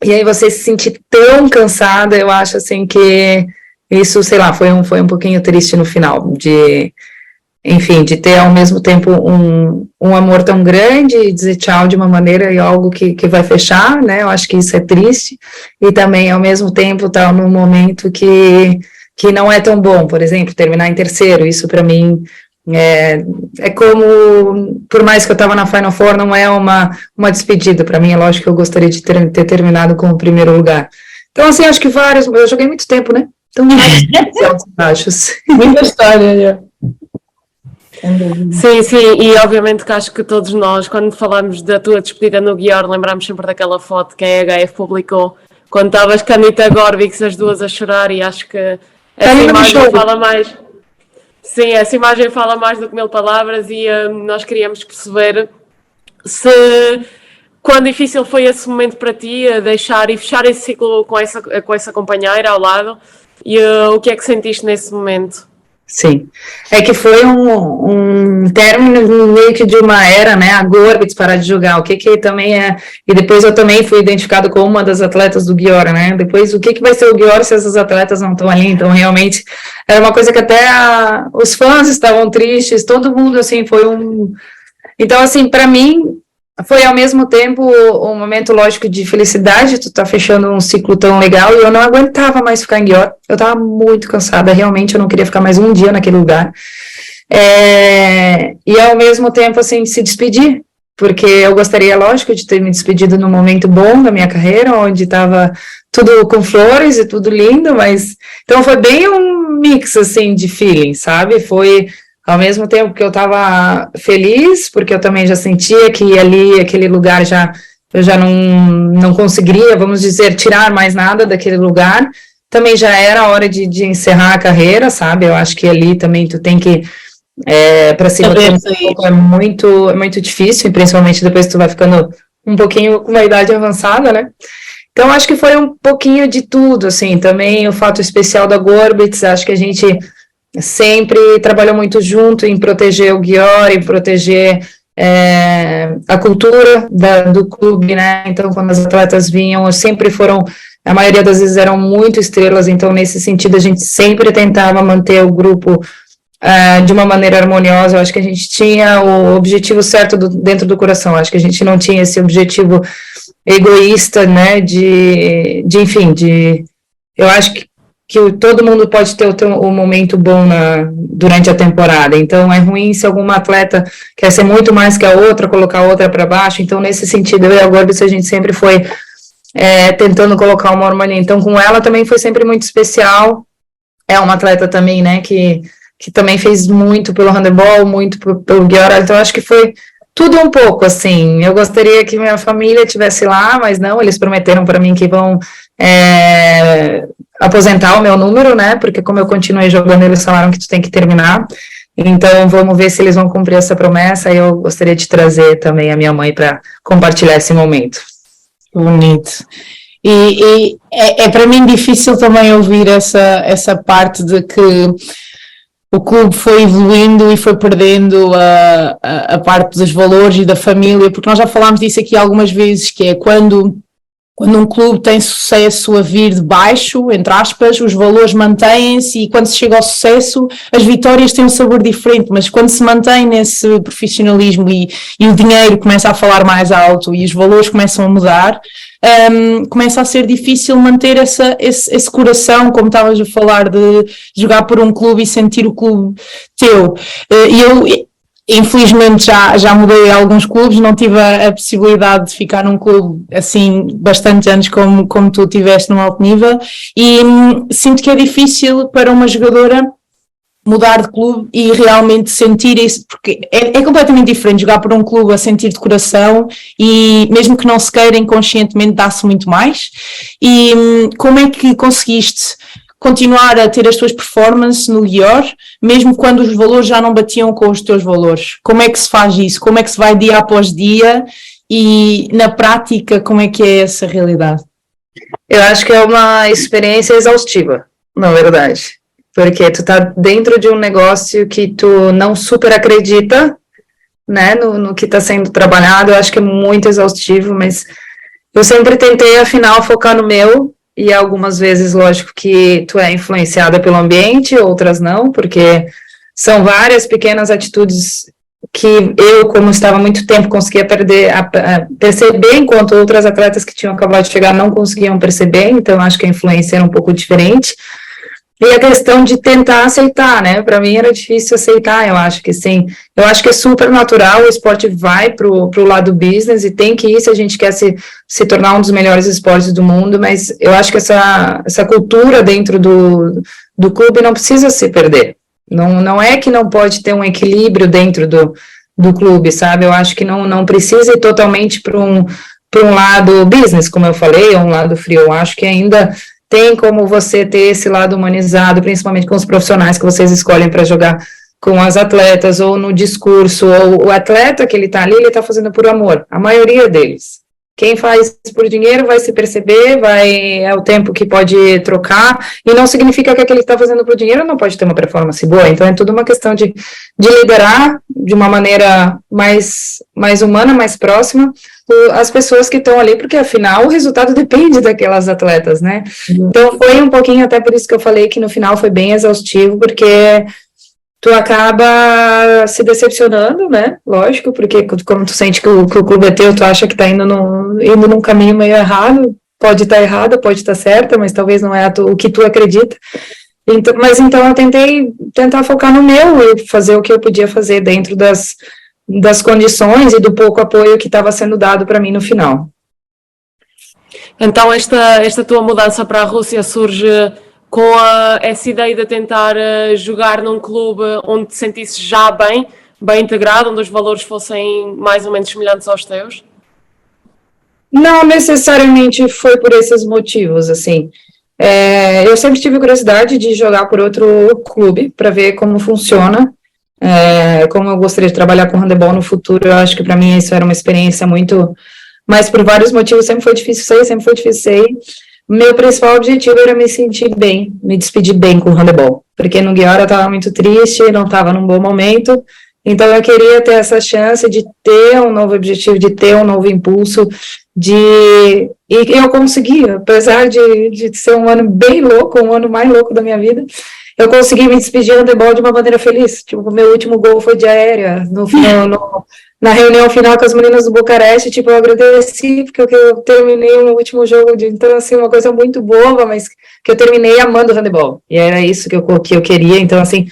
e aí você se sentir tão cansada, eu acho, assim, que isso, sei lá, foi um pouquinho triste no final, enfim, de ter ao mesmo tempo um amor tão grande e dizer tchau de uma maneira e algo que vai fechar, né? Eu acho que isso é triste. E também, ao mesmo tempo, estar num momento que não é tão bom, por exemplo, terminar em terceiro. Isso, para mim, é como, por mais que eu estava na Final Four, não é uma despedida. Para mim, é lógico que eu gostaria de ter terminado com o primeiro lugar. Então, assim, acho que eu joguei muito tempo, né? Então, vários baixos. Muita história, Sim, sim, e obviamente que acho que todos nós, quando falamos da tua despedida no Győr, lembramos sempre daquela foto que a EHF publicou, quando estavas com a Anita Gorbix, as duas a chorar, e acho que essa imagem fala mais. Sim, essa imagem fala mais do que 1000 palavras, e nós queríamos perceber quão difícil foi esse momento para ti, deixar e fechar esse ciclo com essa companheira ao lado, e o que é que sentiste nesse momento? Sim, é que foi um término meio que de uma era, né, a Gorbitz parar de jogar, o que também é, e depois eu também fui identificado como uma das atletas do Győr, né, depois o que vai ser o Győr se essas atletas não estão ali, então realmente era uma coisa que até os fãs estavam tristes, todo mundo, assim, então, assim, para mim, foi ao mesmo tempo um momento, lógico, de felicidade, tu tá fechando um ciclo tão legal, e eu não aguentava mais ficar em Győr, eu tava muito cansada, realmente eu não queria ficar mais um dia naquele lugar, e ao mesmo tempo, assim, se despedir, porque eu gostaria, lógico, de ter me despedido num momento bom da minha carreira, onde estava tudo com flores e tudo lindo, mas, então foi bem um mix, assim, de feeling, sabe, foi ao mesmo tempo que eu estava feliz, porque eu também já sentia que ali, aquele lugar, eu já não conseguiria, vamos dizer, tirar mais nada daquele lugar, também já era a hora de encerrar a carreira, sabe, eu acho que ali também tu tem que, para se manter um pouco, é muito difícil, e principalmente depois tu vai ficando um pouquinho com uma idade avançada, né, então acho que foi um pouquinho de tudo, assim, também o fato especial da Gorbitz, acho que a gente sempre trabalhou muito junto em proteger o Győr, em proteger a cultura do clube, né, então quando as atletas vinham, sempre foram, a maioria das vezes eram muito estrelas, então nesse sentido a gente sempre tentava manter o grupo de uma maneira harmoniosa, eu acho que a gente tinha o objetivo certo dentro do coração, acho que a gente não tinha esse objetivo egoísta, né, enfim, eu acho que todo mundo pode ter um momento bom durante a temporada, então é ruim se alguma atleta quer ser muito mais que a outra, colocar a outra para baixo, então nesse sentido, eu e a Gorbitz, a gente sempre foi tentando colocar uma harmonia, então com ela também foi sempre muito especial, é uma atleta também, né, que também fez muito pelo handebol, muito pelo Győr, então acho que foi tudo um pouco, assim, eu gostaria que minha família estivesse lá, mas não, eles prometeram para mim que vão aposentar o meu número, né, porque como eu continuei jogando, eles falaram que tu tem que terminar, então vamos ver se eles vão cumprir essa promessa, e eu gostaria de trazer também a minha mãe para compartilhar esse momento. Bonito. E é para mim difícil também ouvir essa parte de que o clube foi evoluindo e foi perdendo a parte dos valores e da família, porque nós já falámos disso aqui algumas vezes, que é quando um clube tem sucesso a vir de baixo, entre aspas, os valores mantêm-se, e quando se chega ao sucesso, as vitórias têm um sabor diferente, mas quando se mantém nesse profissionalismo e o dinheiro começa a falar mais alto e os valores começam a mudar, começa a ser difícil manter esse coração, como estavas a falar, de jogar por um clube e sentir o clube teu. E eu, infelizmente, já mudei a alguns clubes, não tive a possibilidade de ficar num clube assim bastante anos como tu tiveste num alto nível, e sinto que é difícil para uma jogadora mudar de clube e realmente sentir isso, porque é completamente diferente jogar por um clube a sentir de coração, e mesmo que não se queira, inconscientemente dá-se muito mais. E como é que conseguiste continuar a ter as tuas performances no Győr, mesmo quando os valores já não batiam com os teus valores? Como é que se faz isso? Como é que se vai dia após dia? E na prática, como é que é essa realidade? Eu acho que é uma experiência exaustiva, na verdade. Porque tu tá dentro de um negócio que tu não super acredita, né, no que tá sendo trabalhado. Eu acho que é muito exaustivo, mas eu sempre tentei, afinal, focar no meu, e algumas vezes, lógico, que tu é influenciada pelo ambiente, outras não, porque são várias pequenas atitudes que eu, como estava há muito tempo, conseguia perceber, enquanto outras atletas que tinham acabado de chegar não conseguiam perceber, então acho que a influência era um pouco diferente. E a questão de tentar aceitar, né? Para mim era difícil aceitar, eu acho que sim. Eu acho que é super natural, o esporte vai pro lado business e tem que ir se a gente quer se tornar um dos melhores esportes do mundo, mas eu acho que essa cultura dentro do clube não precisa se perder. Não é que não pode ter um equilíbrio dentro do clube, sabe? Eu acho que não precisa ir totalmente para um lado business, como eu falei, ou um lado frio. Eu acho que ainda tem como você ter esse lado humanizado, principalmente com os profissionais que vocês escolhem para jogar com as atletas, ou no discurso, ou o atleta que ele está ali, ele está fazendo por amor, a maioria deles. Quem faz por dinheiro vai se perceber, é o tempo que pode trocar, e não significa que aquele que está fazendo por dinheiro não pode ter uma performance boa, então é tudo uma questão de liderar de uma maneira mais humana, mais próxima, as pessoas que estão ali, porque afinal o resultado depende daquelas atletas, né? Então foi um pouquinho, até por isso que eu falei que no final foi bem exaustivo, porque tu acaba se decepcionando, né? Lógico, porque como tu sente que o clube é teu, tu acha que tá indo num caminho meio errado, pode estar errada, pode estar certa, mas talvez não é o que tu acredita. Então eu tentei tentar focar no meu e fazer o que eu podia fazer dentro das condições e do pouco apoio que estava sendo dado para mim no final. Então esta tua mudança para a Rússia surge com essa ideia de tentar jogar num clube onde te sentisses já bem integrado, onde os valores fossem mais ou menos semelhantes aos teus? Não necessariamente foi por esses motivos, assim. Eu sempre tive curiosidade de jogar por outro clube, para ver como funciona, como eu gostaria de trabalhar com handebol no futuro. Eu acho que para mim isso era uma experiência muito... Mas por vários motivos sempre foi difícil sair. Meu principal objetivo era me sentir bem, me despedir bem com o handebol, porque no Győr eu estava muito triste, não estava num bom momento, então eu queria ter essa chance de ter um novo objetivo, de ter um novo impulso, e eu consegui, apesar de ser um ano bem louco, um ano mais louco da minha vida, eu consegui me despedir do handebol de uma maneira feliz. Tipo, o meu último gol foi de aérea, na reunião final com as meninas do Bucareste, tipo, eu agradeci porque eu terminei o meu último jogo, então, assim, uma coisa muito boba, mas que eu terminei amando o handebol, e era isso que eu queria. Então, assim,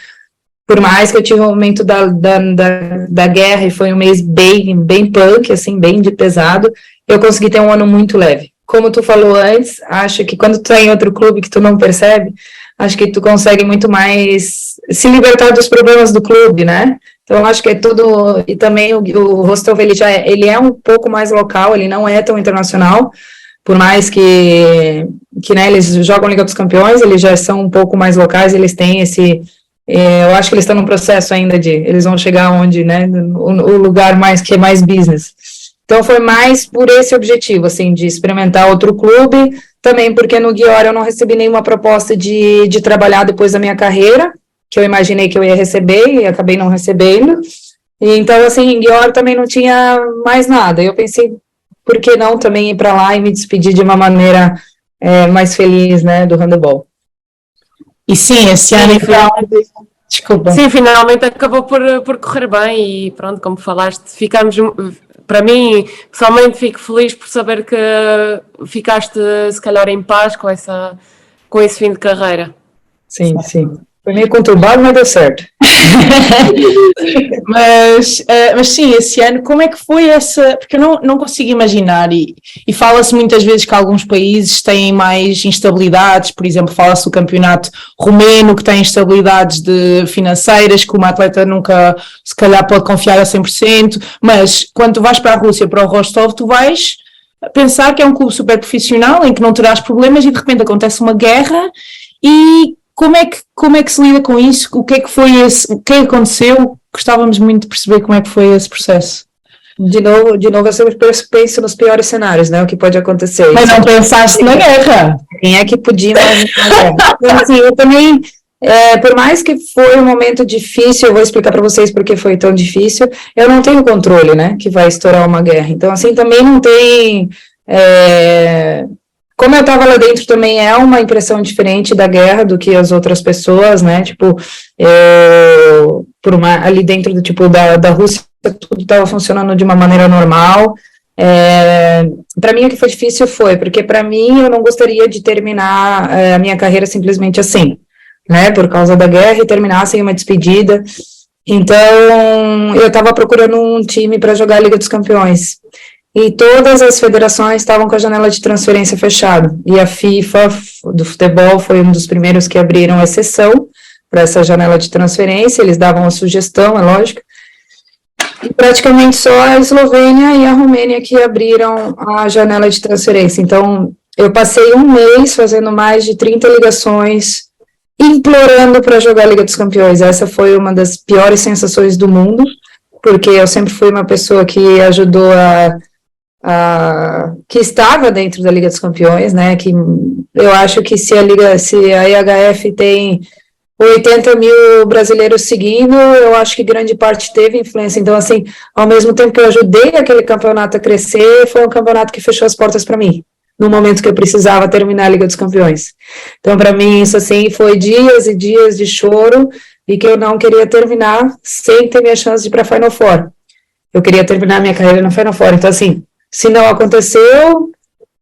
por mais que eu tive um momento da guerra, e foi um mês bem punk, assim, bem de pesado, eu consegui ter um ano muito leve. Como tu falou antes, acho que quando tu tá em outro clube que tu não percebe, acho que tu consegue muito mais se libertar dos problemas do clube, né? Então, acho que é tudo... E também o Rostov, ele é um pouco mais local, ele não é tão internacional, por mais que né, eles jogam Liga dos Campeões, eles já são um pouco mais locais, eles têm esse... eu acho que eles estão num processo ainda eles vão chegar onde, né, o lugar mais que é mais business. Então, foi mais por esse objetivo, assim, de experimentar outro clube, também porque no Győr eu não recebi nenhuma proposta de trabalhar depois da minha carreira, que eu imaginei que eu ia receber e acabei não recebendo. E, então, assim, em Győr também não tinha mais nada. Eu pensei, por que não também ir para lá e me despedir de uma maneira mais feliz, né, do handebol. E sim, esse ano então... Desculpa. Sim, finalmente acabou por correr bem e pronto, como falaste, ficamos... Para mim, pessoalmente, fico feliz por saber que ficaste, se calhar, em paz com esse fim de carreira. Sim. Foi meio conturbado, mas deu certo. mas sim, esse ano, como é que foi essa... Porque eu não consigo imaginar, e fala-se muitas vezes que alguns países têm mais instabilidades, por exemplo, fala-se do campeonato romeno, que tem instabilidades financeiras, que uma atleta nunca, se calhar, pode confiar a 100%, mas quando tu vais para a Rússia, para o Rostov, tu vais pensar que é um clube super profissional, em que não terás problemas, e de repente acontece uma guerra, e... Como é que se lida com isso? O que é que foi o que aconteceu? Gostávamos muito de perceber como é que foi esse processo. De novo, eu sempre penso nos piores cenários, né? O que pode acontecer. Mas não pensaste na guerra. Quem é que podia imaginar a guerra? Então, assim, eu também, por mais que foi um momento difícil, eu vou explicar para vocês por que foi tão difícil, eu não tenho controle, né? Que vai estourar uma guerra. Então, assim, também não tem... como eu estava lá dentro também é uma impressão diferente da guerra do que as outras pessoas, né, tipo, ali dentro do tipo da Rússia, tudo estava funcionando de uma maneira normal. Para mim o que foi difícil foi, porque para mim eu não gostaria de terminar a minha carreira simplesmente assim, né, por causa da guerra e terminar sem uma despedida. Então eu estava procurando um time para jogar a Liga dos Campeões. E todas as federações estavam com a janela de transferência fechada. E a FIFA do futebol foi um dos primeiros que abriram exceção para essa janela de transferência. Eles davam a sugestão, é lógico. E praticamente só a Eslovênia e a Romênia que abriram a janela de transferência. Então, eu passei um mês fazendo mais de 30 ligações, implorando para jogar a Liga dos Campeões. Essa foi uma das piores sensações do mundo, porque eu sempre fui uma pessoa que ajudou que estava dentro da Liga dos Campeões, né, que eu acho que se a IHF tem 80 mil brasileiros seguindo, eu acho que grande parte teve influência. Então, assim, ao mesmo tempo que eu ajudei aquele campeonato a crescer, foi um campeonato que fechou as portas para mim, no momento que eu precisava terminar a Liga dos Campeões. Então, para mim, isso, assim, foi dias e dias de choro, e que eu não queria terminar sem ter minha chance de ir para a Final Four. Eu queria terminar minha carreira na Final Four. Então, assim, se não aconteceu,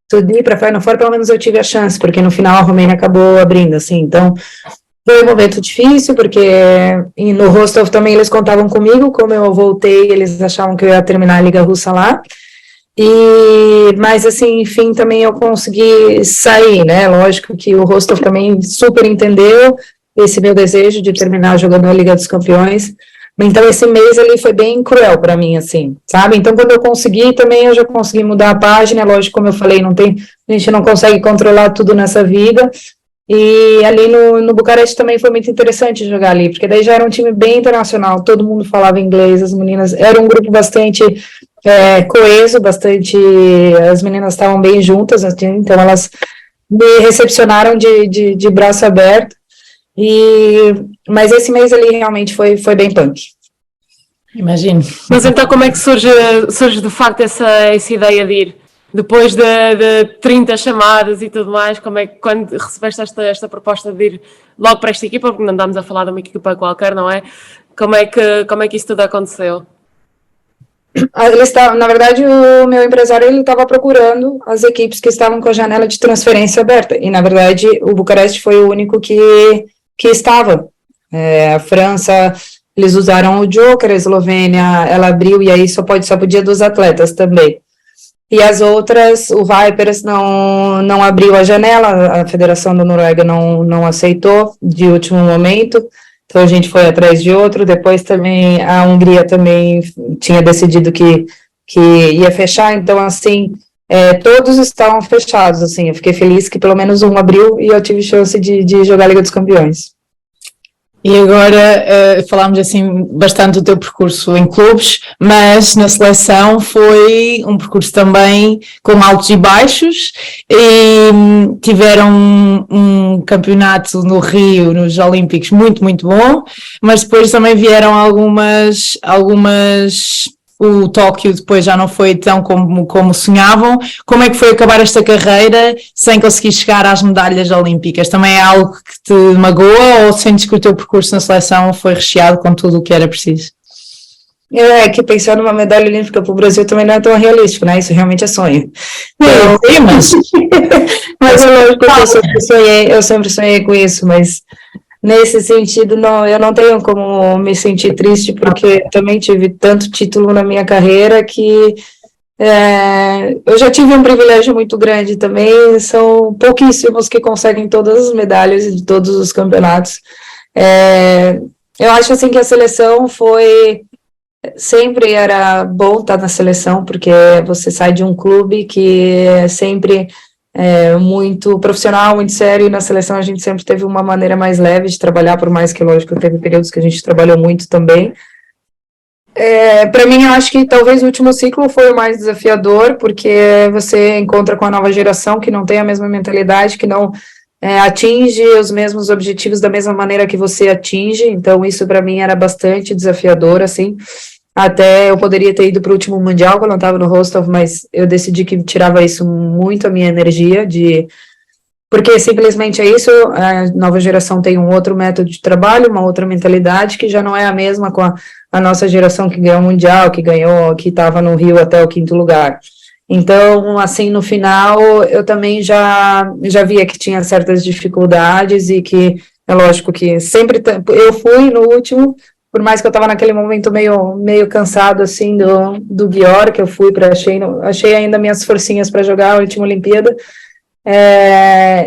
tudo ir para a Final Four, pelo menos eu tive a chance, porque no final a Romênia acabou abrindo, assim. Então, foi um momento difícil, porque no Rostov também eles contavam comigo, como eu voltei, eles achavam que eu ia terminar a Liga Russa lá. Mas, assim, enfim, também eu consegui sair, né? Lógico que o Rostov também super entendeu esse meu desejo de terminar jogando a Liga dos Campeões. Então, esse mês ali foi bem cruel para mim, assim, sabe? Então, quando eu consegui, também eu já consegui mudar a página, lógico, como eu falei, a gente não consegue controlar tudo nessa vida, e ali no Bucareste também foi muito interessante jogar ali, porque daí já era um time bem internacional, todo mundo falava inglês, as meninas, era um grupo bastante coeso, as meninas estavam bem juntas, assim, então elas me recepcionaram de braço aberto. Mas esse mês ali realmente foi bem punk. Imagino. Mas então como é que surge de facto essa ideia de ir? Depois de 30 chamadas e tudo mais, como é que quando recebeste esta proposta de ir logo para esta equipa, porque não andamos a falar de uma equipa qualquer, não é? Como é que isso tudo aconteceu? Na verdade, o meu empresário ele estava procurando as equipes que estavam com a janela de transferência aberta, e na verdade o Bucareste foi o único que estava. A França, eles usaram o Joker, a Eslovênia, ela abriu, e aí só podia 2 atletas também. E as outras, o Vipers não abriu a janela, a Federação da Noruega não aceitou de último momento, então a gente foi atrás de outro. Depois também a Hungria também tinha decidido que ia fechar, então assim, todos estavam fechados, assim, eu fiquei feliz que pelo menos um abriu e eu tive chance de jogar a Liga dos Campeões. E agora falámos assim bastante do teu percurso em clubes, mas na seleção foi um percurso também com altos e baixos, e tiveram um campeonato no Rio, nos Olímpicos, muito, muito bom, mas depois também vieram algumas o Tóquio depois já não foi tão como sonhavam. Como é que foi acabar esta carreira sem conseguir chegar às medalhas olímpicas? Também é algo que te magoa, ou sentes que o teu percurso na seleção foi recheado com tudo o que era preciso? Que pensar numa medalha olímpica para o Brasil também não é tão realístico, né? Isso realmente é sonho. Mas é lógico que eu sempre sonhei com isso, mas nesse sentido, eu não tenho como me sentir triste, porque também tive tanto título na minha carreira que eu já tive um privilégio muito grande também. São pouquíssimos que conseguem todas as medalhas de todos os campeonatos. Eu acho assim que a seleção sempre era bom estar na seleção, porque você sai de um clube que é sempre muito profissional, muito sério, e na seleção a gente sempre teve uma maneira mais leve de trabalhar, por mais que, lógico, teve períodos que a gente trabalhou muito também. Para mim, eu acho que talvez o último ciclo foi o mais desafiador, porque você encontra com a nova geração que não tem a mesma mentalidade, que não atinge os mesmos objetivos da mesma maneira que você atinge, então isso para mim era bastante desafiador, assim. Até eu poderia ter ido para o último Mundial, quando eu estava no Rostov, mas eu decidi que tirava isso muito a minha energia, porque simplesmente é isso, a nova geração tem um outro método de trabalho, uma outra mentalidade, que já não é a mesma com a nossa geração que ganhou o Mundial, que estava no Rio até o 5º lugar. Então, assim, no final, eu também já via que tinha certas dificuldades e que, é lógico que sempre, eu fui no último, por mais que eu estava naquele momento meio cansado, assim, do Győr, que eu fui achei ainda minhas forcinhas para jogar a última Olimpíada.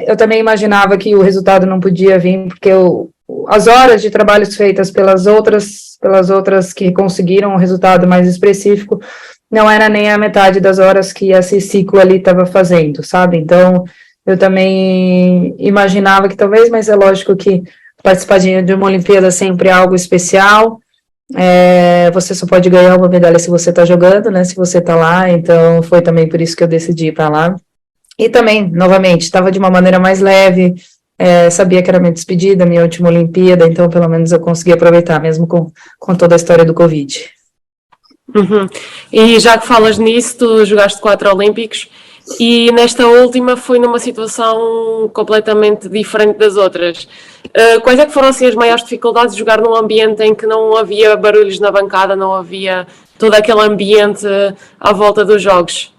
Eu também imaginava que o resultado não podia vir, porque as horas de trabalhos feitas pelas outras que conseguiram um resultado mais específico, não era nem a metade das horas que esse ciclo ali estava fazendo, sabe? Então, eu também imaginava que talvez, mas é lógico que participar de uma Olimpíada sempre é algo especial, você só pode ganhar uma medalha se você está jogando, né, se você está lá, então foi também por isso que eu decidi ir para lá. E também, novamente, estava de uma maneira mais leve, sabia que era minha despedida, minha última Olimpíada, então pelo menos eu consegui aproveitar, mesmo com toda a história do Covid. Uhum. E já que falas nisso, tu jogaste 4 Olímpicos e nesta última foi numa situação completamente diferente das outras. Quais é que foram assim as maiores dificuldades de jogar num ambiente em que não havia barulhos na bancada, não havia todo aquele ambiente à volta dos jogos?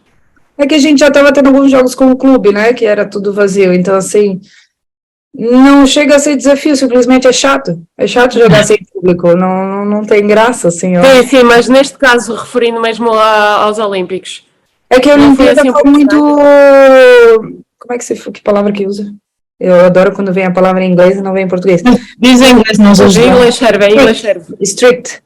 É que a gente já estava tendo alguns jogos com o clube, né, que era tudo vazio, então assim, não chega a ser desafio, simplesmente é chato jogar sem público, não tem graça, assim, ó. Sim, mas neste caso, referindo mesmo aos Olímpicos. É que a Não foi Olimpíada assim foi muito, como é que palavra que usa? Eu adoro quando vem a palavra em inglês e não vem em português. Diz em inglês, não usa. English serve. Strict.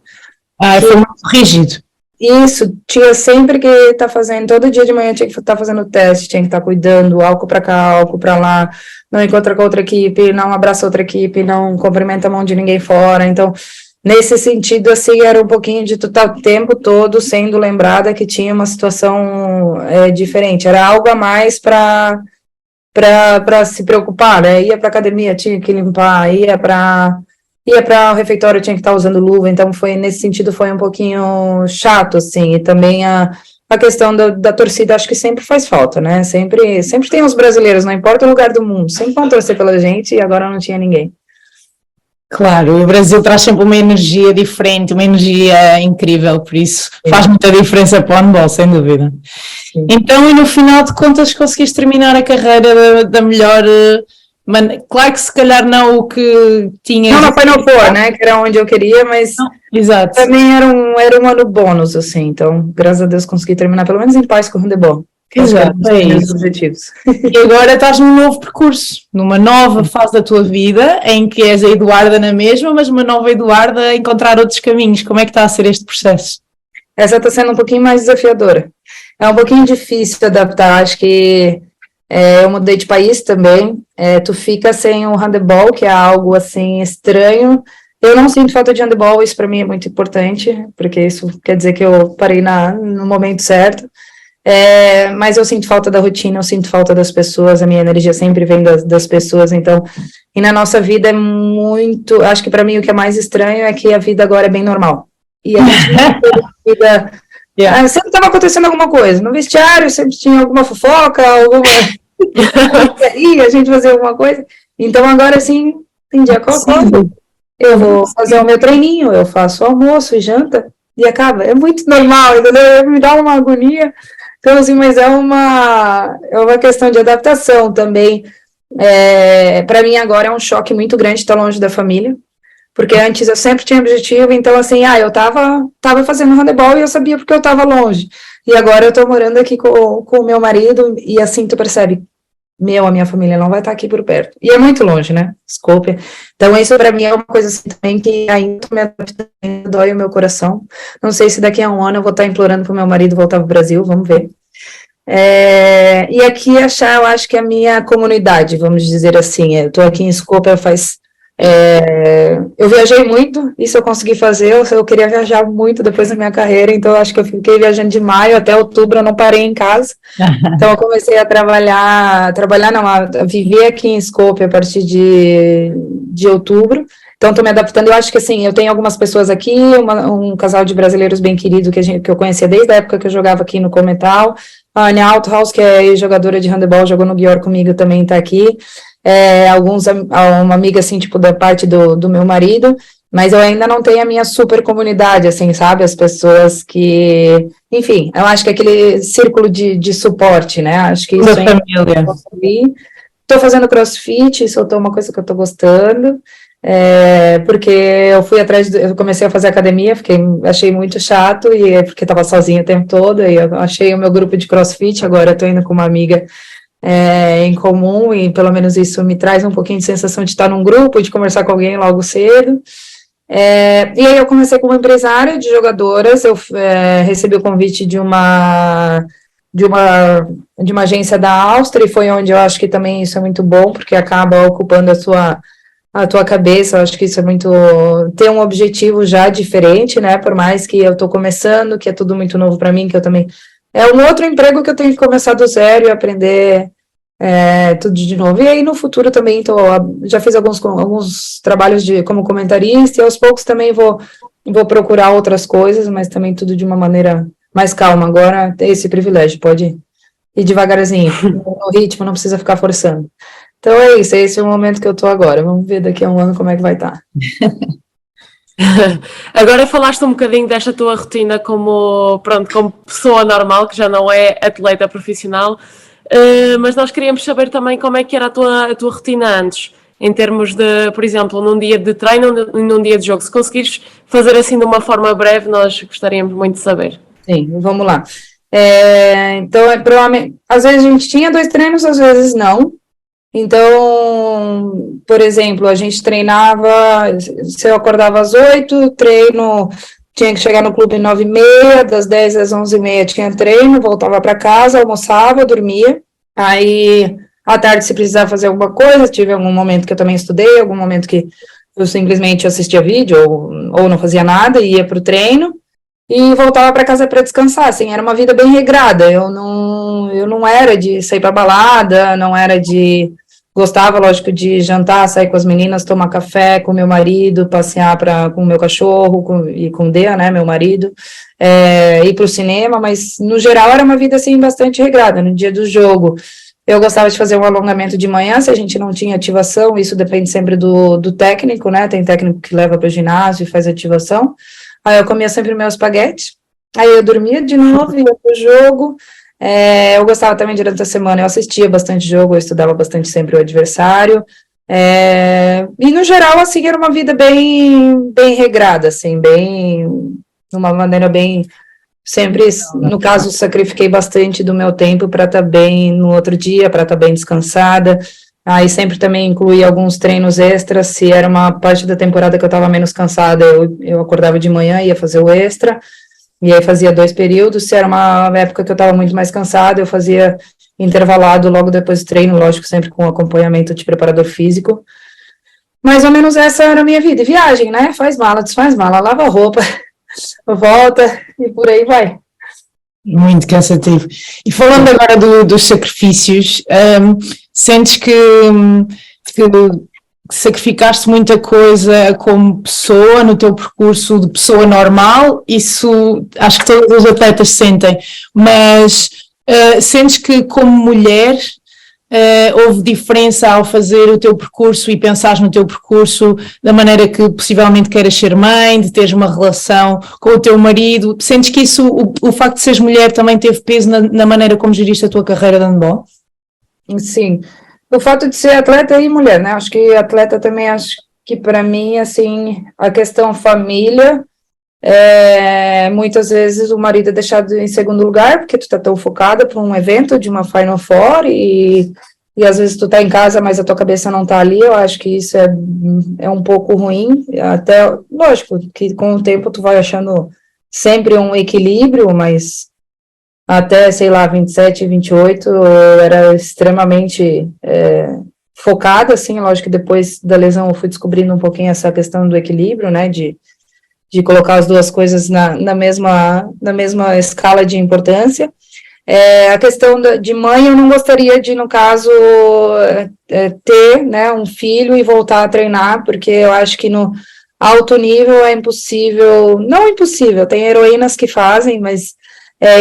Foi muito rígido. Isso, tinha sempre que estar fazendo, todo dia de manhã tinha que estar fazendo teste, tinha que estar cuidando, álcool para cá, álcool para lá, não encontra com outra equipe, não abraça outra equipe, não cumprimenta a mão de ninguém fora, então, nesse sentido, assim, era um pouquinho de tu estar o tempo todo sendo lembrada que tinha uma situação diferente, era algo a mais para se preocupar, né, ia para academia, tinha que limpar, ia para o refeitório, tinha que estar usando luva, então nesse sentido foi um pouquinho chato, assim, e também a questão da torcida, acho que sempre faz falta, né, sempre tem os brasileiros, não importa o lugar do mundo, sempre vão torcer pela gente, e agora não tinha ninguém. Claro, o Brasil traz sempre uma energia diferente, uma energia incrível, por isso faz muita diferença para o handball, sem dúvida. Sim. Então, e no final de contas conseguiste terminar a carreira da melhor... Claro que se calhar não o que tinha... Não foi no Four, né, que era onde eu queria, mas não, exato. Também era um ano bônus, assim, então, graças a Deus, consegui terminar pelo menos em paz com o handebol. Exato, é isso. Objetivos. E agora estás num novo percurso, numa nova fase da tua vida, em que és a Eduarda na mesma, mas uma nova Eduarda a encontrar outros caminhos. Como é que está a ser este processo? Essa está sendo um pouquinho mais desafiadora. É um pouquinho difícil de adaptar, acho que... eu mudei de país também, tu fica sem o handebol, que é algo, assim, estranho. Eu não sinto falta de handebol, isso para mim é muito importante, porque isso quer dizer que eu parei no momento certo. Mas eu sinto falta da rotina, eu sinto falta das pessoas, a minha energia sempre vem das pessoas, então, e na nossa vida é muito, acho que para mim o que é mais estranho é que a vida agora é bem normal. E a gente não tem vida... sempre estava acontecendo alguma coisa, no vestiário sempre tinha alguma fofoca, e a gente fazia alguma coisa, então agora assim, tem dia qualquer, eu vou fazer o meu treininho, eu faço almoço e janta, e acaba, é muito normal, entendeu? Me dá uma agonia, então assim, mas é uma questão de adaptação também, para mim agora é um choque muito grande estar longe da família, porque antes eu sempre tinha objetivo, então assim, eu tava fazendo handebol e eu sabia porque eu tava longe, e agora eu tô morando aqui com o meu marido, e assim tu percebe, a minha família não vai estar aqui por perto, e é muito longe, né, desculpe, então isso pra mim é uma coisa assim também que ainda me adapta, dói o meu coração, não sei se daqui a um ano eu vou estar implorando pro meu marido voltar pro Brasil, vamos ver, e aqui eu acho que é a minha comunidade, vamos dizer assim, eu tô aqui em Skopje faz Eu viajei muito, isso eu consegui fazer, eu queria viajar muito depois da minha carreira, então eu acho que eu fiquei viajando de maio até outubro, eu não parei em casa. Então eu comecei a a viver aqui em Skopje a partir de outubro. Então estou me adaptando, eu acho que assim, eu tenho algumas pessoas aqui, um casal de brasileiros bem querido que eu conhecia desde a época que eu jogava aqui no Cometal, a Anja Althaus, que é jogadora de handebol, jogou no Győr comigo, também está aqui. Uma amiga, assim, tipo, da parte do meu marido, mas eu ainda não tenho a minha super comunidade, assim, sabe? As pessoas que... Enfim, eu acho que é aquele círculo de suporte, né? Acho que isso Da ainda família. não consegui. Estou fazendo CrossFit, isso é uma coisa que eu estou gostando, porque eu comecei a fazer academia, achei muito chato, e porque estava sozinha o tempo todo, e eu achei o meu grupo de CrossFit, agora estou indo com uma amiga em comum, e pelo menos isso me traz um pouquinho de sensação de estar num grupo, de conversar com alguém logo cedo. E aí eu comecei como empresária de jogadoras, eu recebi o convite de uma agência da Áustria, e foi onde eu acho que também isso é muito bom, porque acaba ocupando a tua cabeça, eu acho que isso é muito... ter um objetivo já diferente, né, por mais que eu estou começando, que é tudo muito novo para mim, que eu também... É um outro emprego que eu tenho que começar do zero e aprender tudo de novo. E aí, no futuro, também já fiz alguns trabalhos como comentarista, e aos poucos também vou procurar outras coisas, mas também tudo de uma maneira mais calma. Agora, tem esse privilégio, pode ir devagarzinho, no ritmo, não precisa ficar forçando. Então, é isso, esse é o momento que eu estou agora. Vamos ver daqui a um ano como é que vai estar. Agora falaste um bocadinho desta tua rotina como pessoa normal, que já não é atleta profissional, mas nós queríamos saber também como é que era a tua rotina antes, em termos de, por exemplo, num dia de treino e num dia de jogo. Se conseguires fazer assim de uma forma breve, nós gostaríamos muito de saber. Sim, vamos lá. Então, provavelmente, às vezes a gente tinha 2 treinos, às vezes não. Então, por exemplo, a gente treinava, se eu acordava às 8, treino, tinha que chegar no clube às 9h30, das 10 às 11h30 tinha treino, voltava para casa, almoçava, dormia. Aí, à tarde, se precisava fazer alguma coisa, tive algum momento que eu também estudei, algum momento que eu simplesmente assistia vídeo ou não fazia nada, ia para o treino e voltava para casa para descansar, assim, era uma vida bem regrada. Eu não era de sair para balada, não era de... Gostava, lógico, de jantar, sair com as meninas, tomar café com meu marido, passear com o meu cachorro e com o Dea, né, meu marido, ir para o cinema, mas, no geral, era uma vida, assim, bastante regrada. No dia do jogo, eu gostava de fazer um alongamento de manhã, se a gente não tinha ativação, isso depende sempre do técnico, né, tem técnico que leva para o ginásio e faz ativação. Aí eu comia sempre meu espaguete, aí eu dormia de novo, ia para o jogo. Eu gostava também durante a semana, eu assistia bastante jogo, eu estudava bastante sempre o adversário, e no geral, assim, era uma vida bem regrada, assim, de uma maneira bem, sempre, no caso, sacrifiquei bastante do meu tempo para estar bem no outro dia, para estar bem descansada. Aí sempre também incluía alguns treinos extras, se era uma parte da temporada que eu estava menos cansada, eu acordava de manhã, ia fazer o extra, e aí fazia 2 períodos. Se era uma época que eu estava muito mais cansada, eu fazia intervalado logo depois do treino, lógico, sempre com acompanhamento de preparador físico. Mais ou menos essa era a minha vida. E viagem, né? Faz mala, desfaz mala, lava roupa, volta e por aí vai. Muito cansativo. E falando agora dos sacrifícios, sentes que sacrificaste muita coisa como pessoa no teu percurso de pessoa normal? Isso acho que todos os atletas sentem, mas sentes que como mulher houve diferença ao fazer o teu percurso e pensares no teu percurso da maneira que possivelmente queiras ser mãe, de teres uma relação com o teu marido? Sentes que isso, o facto de seres mulher também teve peso na maneira como geriste a tua carreira de handball? Sim, o fato de ser atleta e mulher, né? Acho que atleta também, acho que para mim, assim, a questão família, muitas vezes o marido é deixado em segundo lugar, porque tu tá tão focada para um evento de uma Final Four, e às vezes tu tá em casa, mas a tua cabeça não tá ali. Eu acho que isso é um pouco ruim, até, lógico, que com o tempo tu vai achando sempre um equilíbrio, mas até, sei lá, 27, 28, eu era extremamente focada, assim, lógico que depois da lesão eu fui descobrindo um pouquinho essa questão do equilíbrio, né, de colocar as duas coisas na mesma escala de importância. A questão de mãe, eu não gostaria de, no caso, ter, né, um filho e voltar a treinar, porque eu acho que no alto nível é impossível, não impossível, tem heroínas que fazem, mas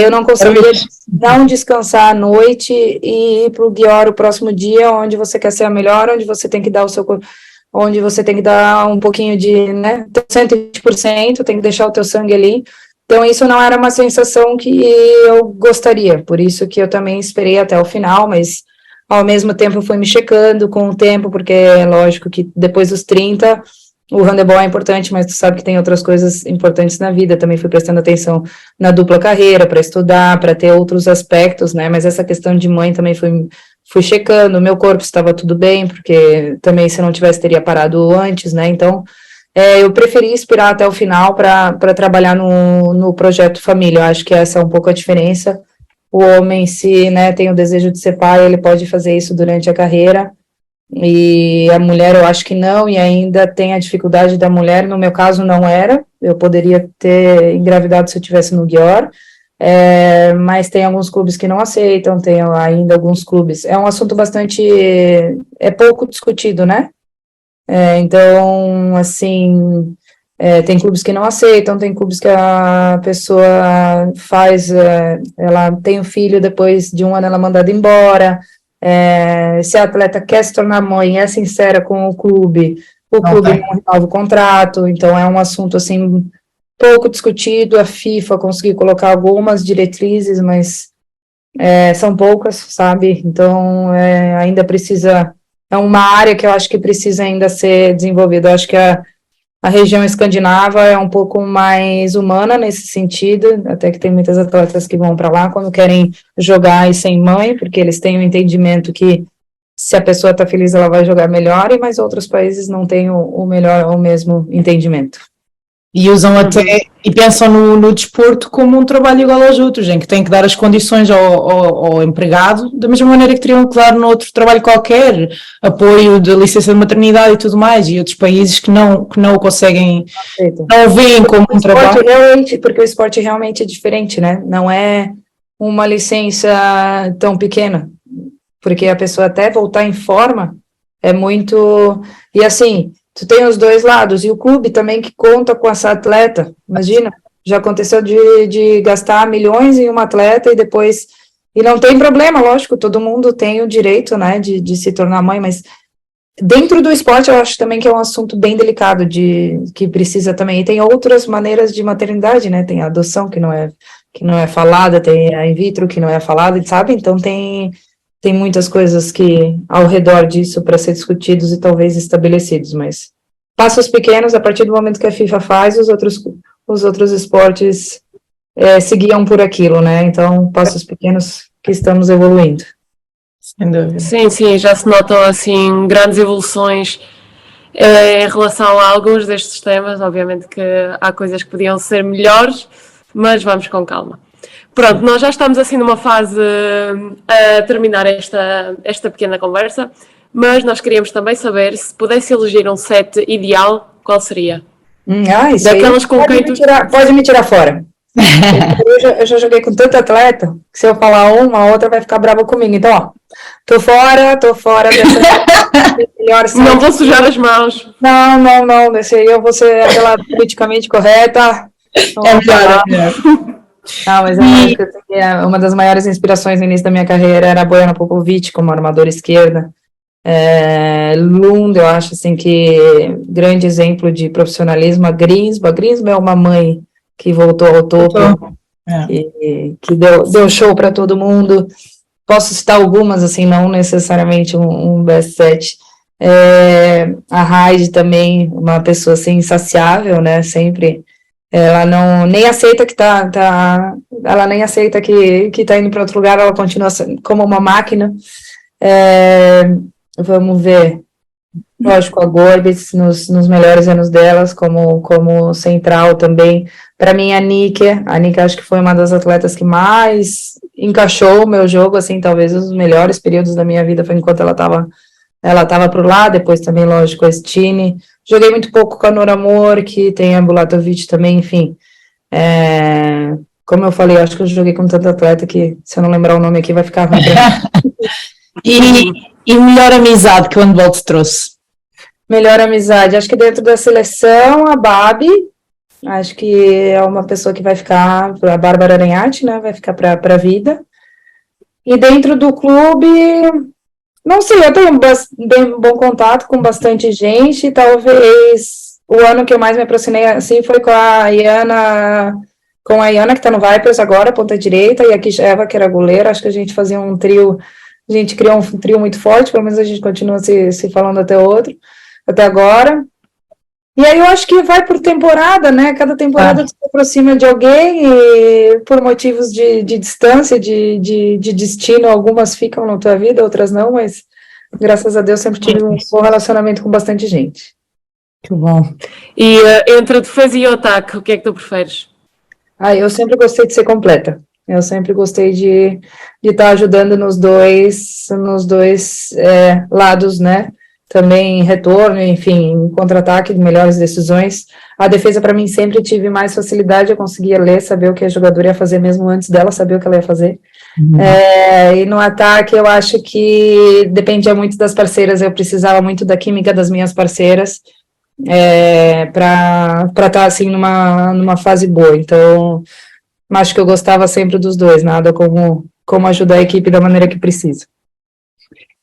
eu não conseguiria não descansar à noite e ir para o Györ o próximo dia, onde você quer ser a melhor, onde você tem que dar o seu corpo, onde você tem que dar um pouquinho de, né, 120%, tem que deixar o teu sangue ali. Então, isso não era uma sensação que eu gostaria, por isso que eu também esperei até o final, mas, ao mesmo tempo, eu fui me checando com o tempo, porque é lógico que depois dos 30, o handebol é importante, mas tu sabe que tem outras coisas importantes na vida, também fui prestando atenção na dupla carreira, para estudar, para ter outros aspectos, né, mas essa questão de mãe também fui checando, meu corpo estava tudo bem, porque também se não tivesse teria parado antes, né, então eu preferi esperar até o final para trabalhar no projeto família. Eu acho que essa é um pouco a diferença. O homem, se, né, tem o desejo de ser pai, ele pode fazer isso durante a carreira, e a mulher eu acho que não, e ainda tem a dificuldade da mulher. No meu caso não era, eu poderia ter engravidado se eu estivesse no Györ, mas tem alguns clubes que não aceitam, tem ainda alguns clubes, é um assunto bastante, pouco discutido, né? Então, assim, tem clubes que não aceitam, tem clubes que a pessoa faz, ela tem um filho, depois de um ano ela é mandada embora, se a atleta quer se tornar mãe, é sincera com o clube não renova o contrato, então é um assunto, assim, pouco discutido. A FIFA conseguiu colocar algumas diretrizes, mas são poucas, sabe, então ainda precisa... É uma área que eu acho que precisa ainda ser desenvolvida. Eu acho que a região escandinava é um pouco mais humana nesse sentido, até que tem muitas atletas que vão para lá quando querem jogar e sem mãe, porque eles têm um entendimento que se a pessoa está feliz ela vai jogar melhor, mas outros países não têm o mesmo entendimento. E usam até, e pensam no desporto como um trabalho igual aos outros, em que têm que dar as condições ao empregado, da mesma maneira que teriam que dar noutro trabalho qualquer, apoio de licença de maternidade e tudo mais, e outros países que não o conseguem, não o veem como um trabalho. Porque o esporte realmente é diferente, né? Não é uma licença tão pequena, porque a pessoa até voltar em forma é muito... E assim... Tu tem os dois lados, e o clube também que conta com essa atleta, imagina, já aconteceu de gastar milhões em uma atleta e depois, e não tem problema, lógico, todo mundo tem o direito, né, de se tornar mãe, mas dentro do esporte eu acho também que é um assunto bem delicado, que precisa também, e tem outras maneiras de maternidade, né, tem a adoção que não é falada, tem a in vitro que não é falada, sabe, então tem muitas coisas que ao redor disso para ser discutidos e talvez estabelecidos, mas passos pequenos, a partir do momento que a FIFA faz, os outros esportes se guiam por aquilo, né? Então, passos pequenos que estamos evoluindo. Sem dúvida. Sim, já se notam assim grandes evoluções em relação a alguns destes temas. Obviamente que há coisas que podiam ser melhores, mas vamos com calma. Pronto, nós já estamos assim numa fase a terminar esta pequena conversa, mas nós queríamos também saber se pudesse elegir um set ideal, qual seria? Isso daquelas aí com quem tu... pode me tirar fora. Eu já joguei com tanto atleta, que se eu falar uma, a outra vai ficar brava comigo. Então, ó, tô fora dessa... Não vou sujar as mãos. Não, desse aí eu vou ser aquela politicamente correta. Melhor. Não, mas uma das maiores inspirações no início da minha carreira era a Bojana Popovic como armadora esquerda. Lund, eu acho assim que grande exemplo de profissionalismo. A Grinsbo é uma mãe que voltou ao topo e que deu show para todo mundo. Posso citar algumas, assim, não necessariamente um best set. A Heidi também, uma pessoa assim, insaciável, né, sempre... Ela nem aceita ela nem aceita que tá indo para outro lugar, ela continua como uma máquina. Vamos ver, lógico, a Gorbitz nos melhores anos delas, como central também. Para mim, a Nikke acho que foi uma das atletas que mais encaixou o meu jogo, assim, talvez os melhores períodos da minha vida foi enquanto ela estava ela estava por lá, depois também, lógico, a Stine. Joguei muito pouco com a Nora Amor, que tem a Bulatovic também, enfim. Como eu falei, acho que eu joguei com tanto atleta que, se eu não lembrar o nome aqui, vai ficar ruim. E melhor amizade que o handball te trouxe? Melhor amizade, acho que dentro da seleção, a Babi, acho que é uma pessoa que vai ficar, a Bárbara Aranhati, né, vai ficar para a vida. E dentro do clube, não sei, eu tenho bem bom contato com bastante gente, talvez o ano que eu mais me aproximei, assim, foi com a Iana, que está no Vipers agora, ponta direita, e a Kisheva, que era goleira, acho que a gente fazia um trio, a gente criou um trio muito forte, pelo menos a gente continua se falando até agora. E aí eu acho que vai por temporada, né? Cada temporada tu se aproxima de alguém e por motivos de distância, de destino, algumas ficam na tua vida, outras não, mas graças a Deus sempre tive um bom relacionamento com bastante gente. Que bom. E entre a defesa e o ataque, o que é que tu preferes? Eu sempre gostei de ser completa. Eu sempre gostei de estar ajudando nos dois lados, né? Também retorno, enfim, em contra-ataque, melhores decisões. A defesa, para mim, sempre tive mais facilidade, eu conseguia ler, saber o que a jogadora ia fazer, mesmo antes dela saber o que ela ia fazer. E no ataque, eu acho que dependia muito das parceiras, eu precisava muito da química das minhas parceiras, para estar, assim, numa fase boa. Então, acho que eu gostava sempre dos dois, nada como ajudar a equipe da maneira que precisa.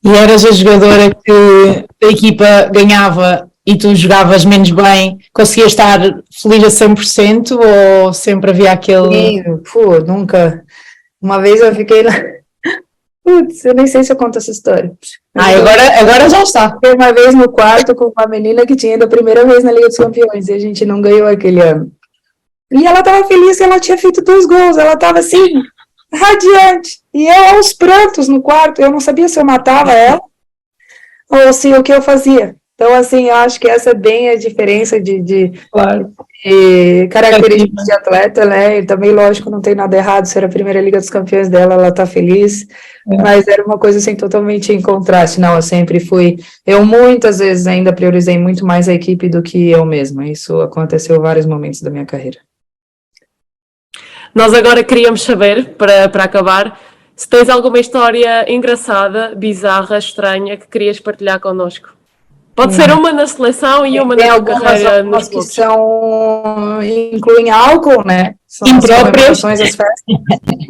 E eras a jogadora que a equipa ganhava e tu jogavas menos bem, conseguias estar feliz a 100% ou sempre havia aquele... Sim, nunca. Uma vez eu fiquei lá... Putz, eu nem sei se eu conto essa história. Agora já está. Fiquei uma vez no quarto com uma menina que tinha ido a primeira vez na Liga dos Campeões e a gente não ganhou aquele ano. E ela estava feliz que ela tinha feito 2 gols, ela estava assim... radiante, e eu aos prantos no quarto, eu não sabia se eu matava ela ou se o que eu fazia. Então, assim, eu acho que essa é bem a diferença de características de atleta, né? E também, lógico, não tem nada errado ser a primeira Liga dos Campeões dela, ela tá feliz, mas era uma coisa assim totalmente em contraste. Não, eu sempre fui, eu muitas vezes ainda priorizei muito mais a equipe do que eu mesma. Isso aconteceu em vários momentos da minha carreira. Nós agora queríamos saber, para acabar, se tens alguma história engraçada, bizarra, estranha, que querias partilhar connosco. Pode ser uma na seleção e uma na tua carreira nos clubes. Que incluem álcool, né? São impróprias. as festas.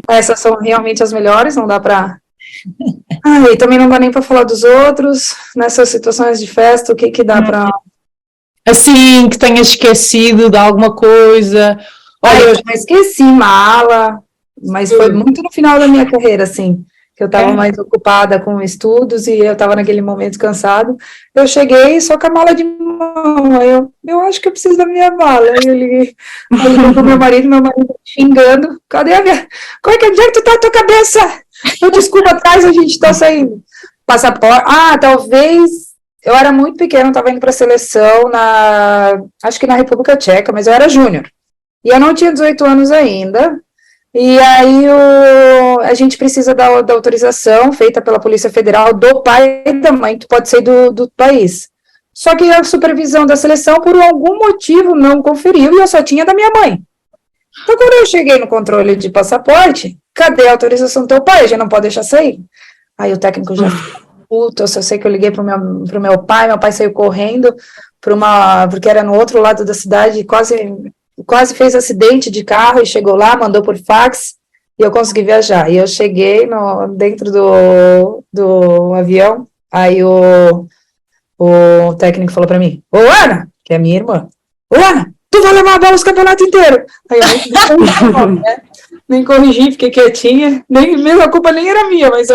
Essas são realmente as melhores, não dá para... e também não dá nem para falar dos outros. Nessas situações de festa, o que dá para... Assim, que tenhas esquecido de alguma coisa... eu já esqueci mala, mas foi muito no final da minha carreira, assim, que eu estava mais ocupada com estudos e eu estava naquele momento cansado. Eu cheguei só com a mala de mão, aí eu acho que eu preciso da minha mala. Aí eu liguei pro meu marido xingando, cadê a minha... onde é que tu tá a tua cabeça? Desculpa, atrás a gente tá saindo. Passaporte, talvez... Eu era muito pequena, estava indo para a seleção, acho que na República Tcheca, mas eu era júnior. E eu não tinha 18 anos ainda, e aí a gente precisa da autorização feita pela Polícia Federal do pai e da mãe, que pode ser do país. Só que a supervisão da seleção, por algum motivo, não conferiu, e eu só tinha da minha mãe. Então, quando eu cheguei no controle de passaporte, cadê a autorização do teu pai? Já não pode deixar sair. Aí o técnico já ficou puto, eu só sei que eu liguei pro meu pai saiu correndo, porque era no outro lado da cidade, quase fez acidente de carro e chegou lá, mandou por fax e eu consegui viajar. E eu cheguei dentro do avião, aí o técnico falou para mim, ô Ana, que é minha irmã, ô Ana, tu vai levar a bola os campeonatos inteiros. Aí eu nem corrigi, fiquei quietinha, mesmo a culpa nem era minha, mas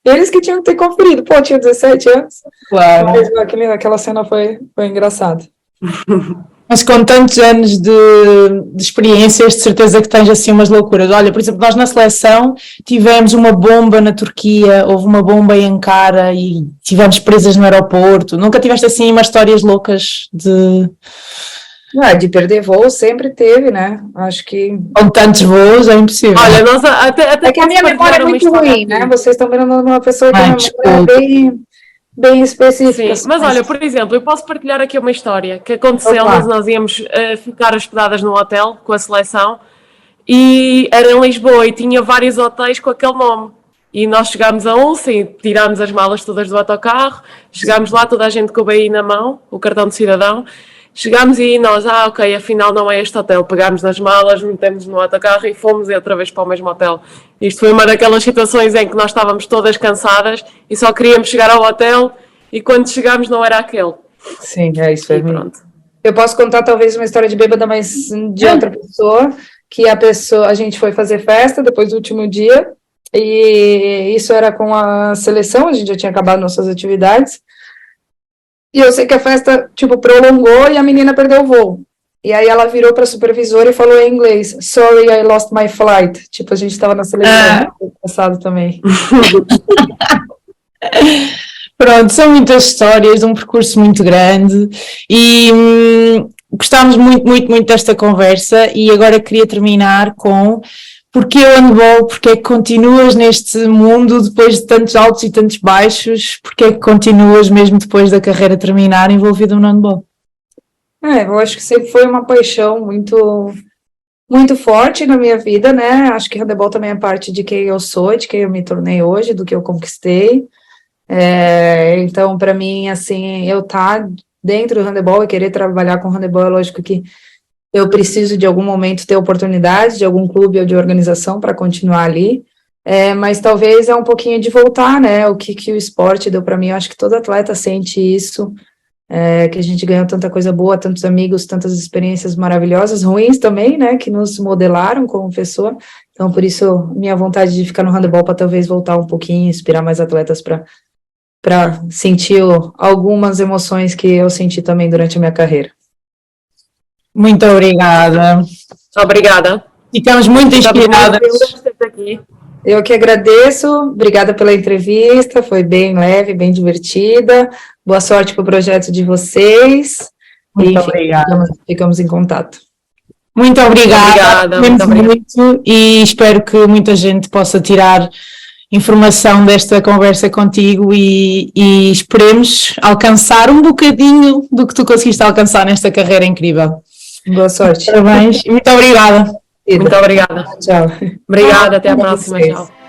eles que tinham que ter conferido. Pô, eu tinha 17 anos. Claro. Mas aquela cena foi engraçada. Mas com tantos anos de experiências, de certeza que tens assim umas loucuras. Olha, por exemplo, nós na seleção tivemos uma bomba na Turquia, houve uma bomba em Ankara e tivemos presas no aeroporto. Nunca tiveste assim umas histórias loucas de perder voo sempre teve, né? Acho que... Com tantos voos é impossível. Olha, nós até que a minha memória é muito ruim, né? Vocês estão vendo uma pessoa que tem uma memória bem Sim, específicas. mas olha, por exemplo, eu posso partilhar aqui uma história que aconteceu, Opa. mas nós íamos ficar hospedadas num hotel com a seleção e era em Lisboa e tinha vários hotéis com aquele nome. E nós chegámos a um, sim, tirámos as malas todas do autocarro, chegámos lá, toda a gente com o BI na mão, o cartão de cidadão, chegámos e nós, ok, afinal não é este hotel, pegámos nas malas, metemos no autocarro e fomos outra vez para o mesmo hotel. Isto foi uma daquelas situações em que nós estávamos todas cansadas e só queríamos chegar ao hotel e quando chegámos não era aquele. Sim, é isso. E pronto. Eu posso contar talvez uma história de bêbada, mas de outra pessoa, que a gente foi fazer festa depois do último dia, e isso era com a seleção, a gente já tinha acabado nossas atividades, e eu sei que a festa, tipo, prolongou e a menina perdeu o voo. E aí ela virou para a supervisora e falou em inglês, sorry, I lost my flight. Tipo, a gente estava na seleção, passado também. Pronto, são muitas histórias, um percurso muito grande e gostámos muito desta conversa e agora queria terminar com porquê o handball, porque é que continuas neste mundo depois de tantos altos e tantos baixos, porque é que continuas mesmo depois da carreira terminar envolvido no handball? Eu acho que sempre foi uma paixão muito forte na minha vida, né? Acho que handebol também é parte de quem eu sou, de quem eu me tornei hoje, do que eu conquistei. Então, para mim, assim, eu estar dentro do handebol e querer trabalhar com handebol, é lógico que eu preciso de algum momento ter oportunidade de algum clube ou de organização para continuar ali, mas talvez é um pouquinho de voltar, né? O que o esporte deu para mim, eu acho que todo atleta sente isso, que a gente ganhou tanta coisa boa, tantos amigos, tantas experiências maravilhosas, ruins também, né, que nos modelaram como pessoa. Então, por isso, minha vontade de ficar no handebol para talvez voltar um pouquinho, inspirar mais atletas para sentir algumas emoções que eu senti também durante a minha carreira. Muito obrigada. Obrigada. Ficamos muito inspiradas. Eu que agradeço, obrigada pela entrevista, foi bem leve, bem divertida. Boa sorte para o projeto de vocês. Muito obrigada. Ficamos em contato. Muito obrigada. Muito obrigada. E espero que muita gente possa tirar informação desta conversa contigo e esperemos alcançar um bocadinho do que tu conseguiste alcançar nesta carreira incrível. Boa sorte. Parabéns e muito obrigada. Muito obrigada. Tchau. Obrigada, até a próxima. Tchau.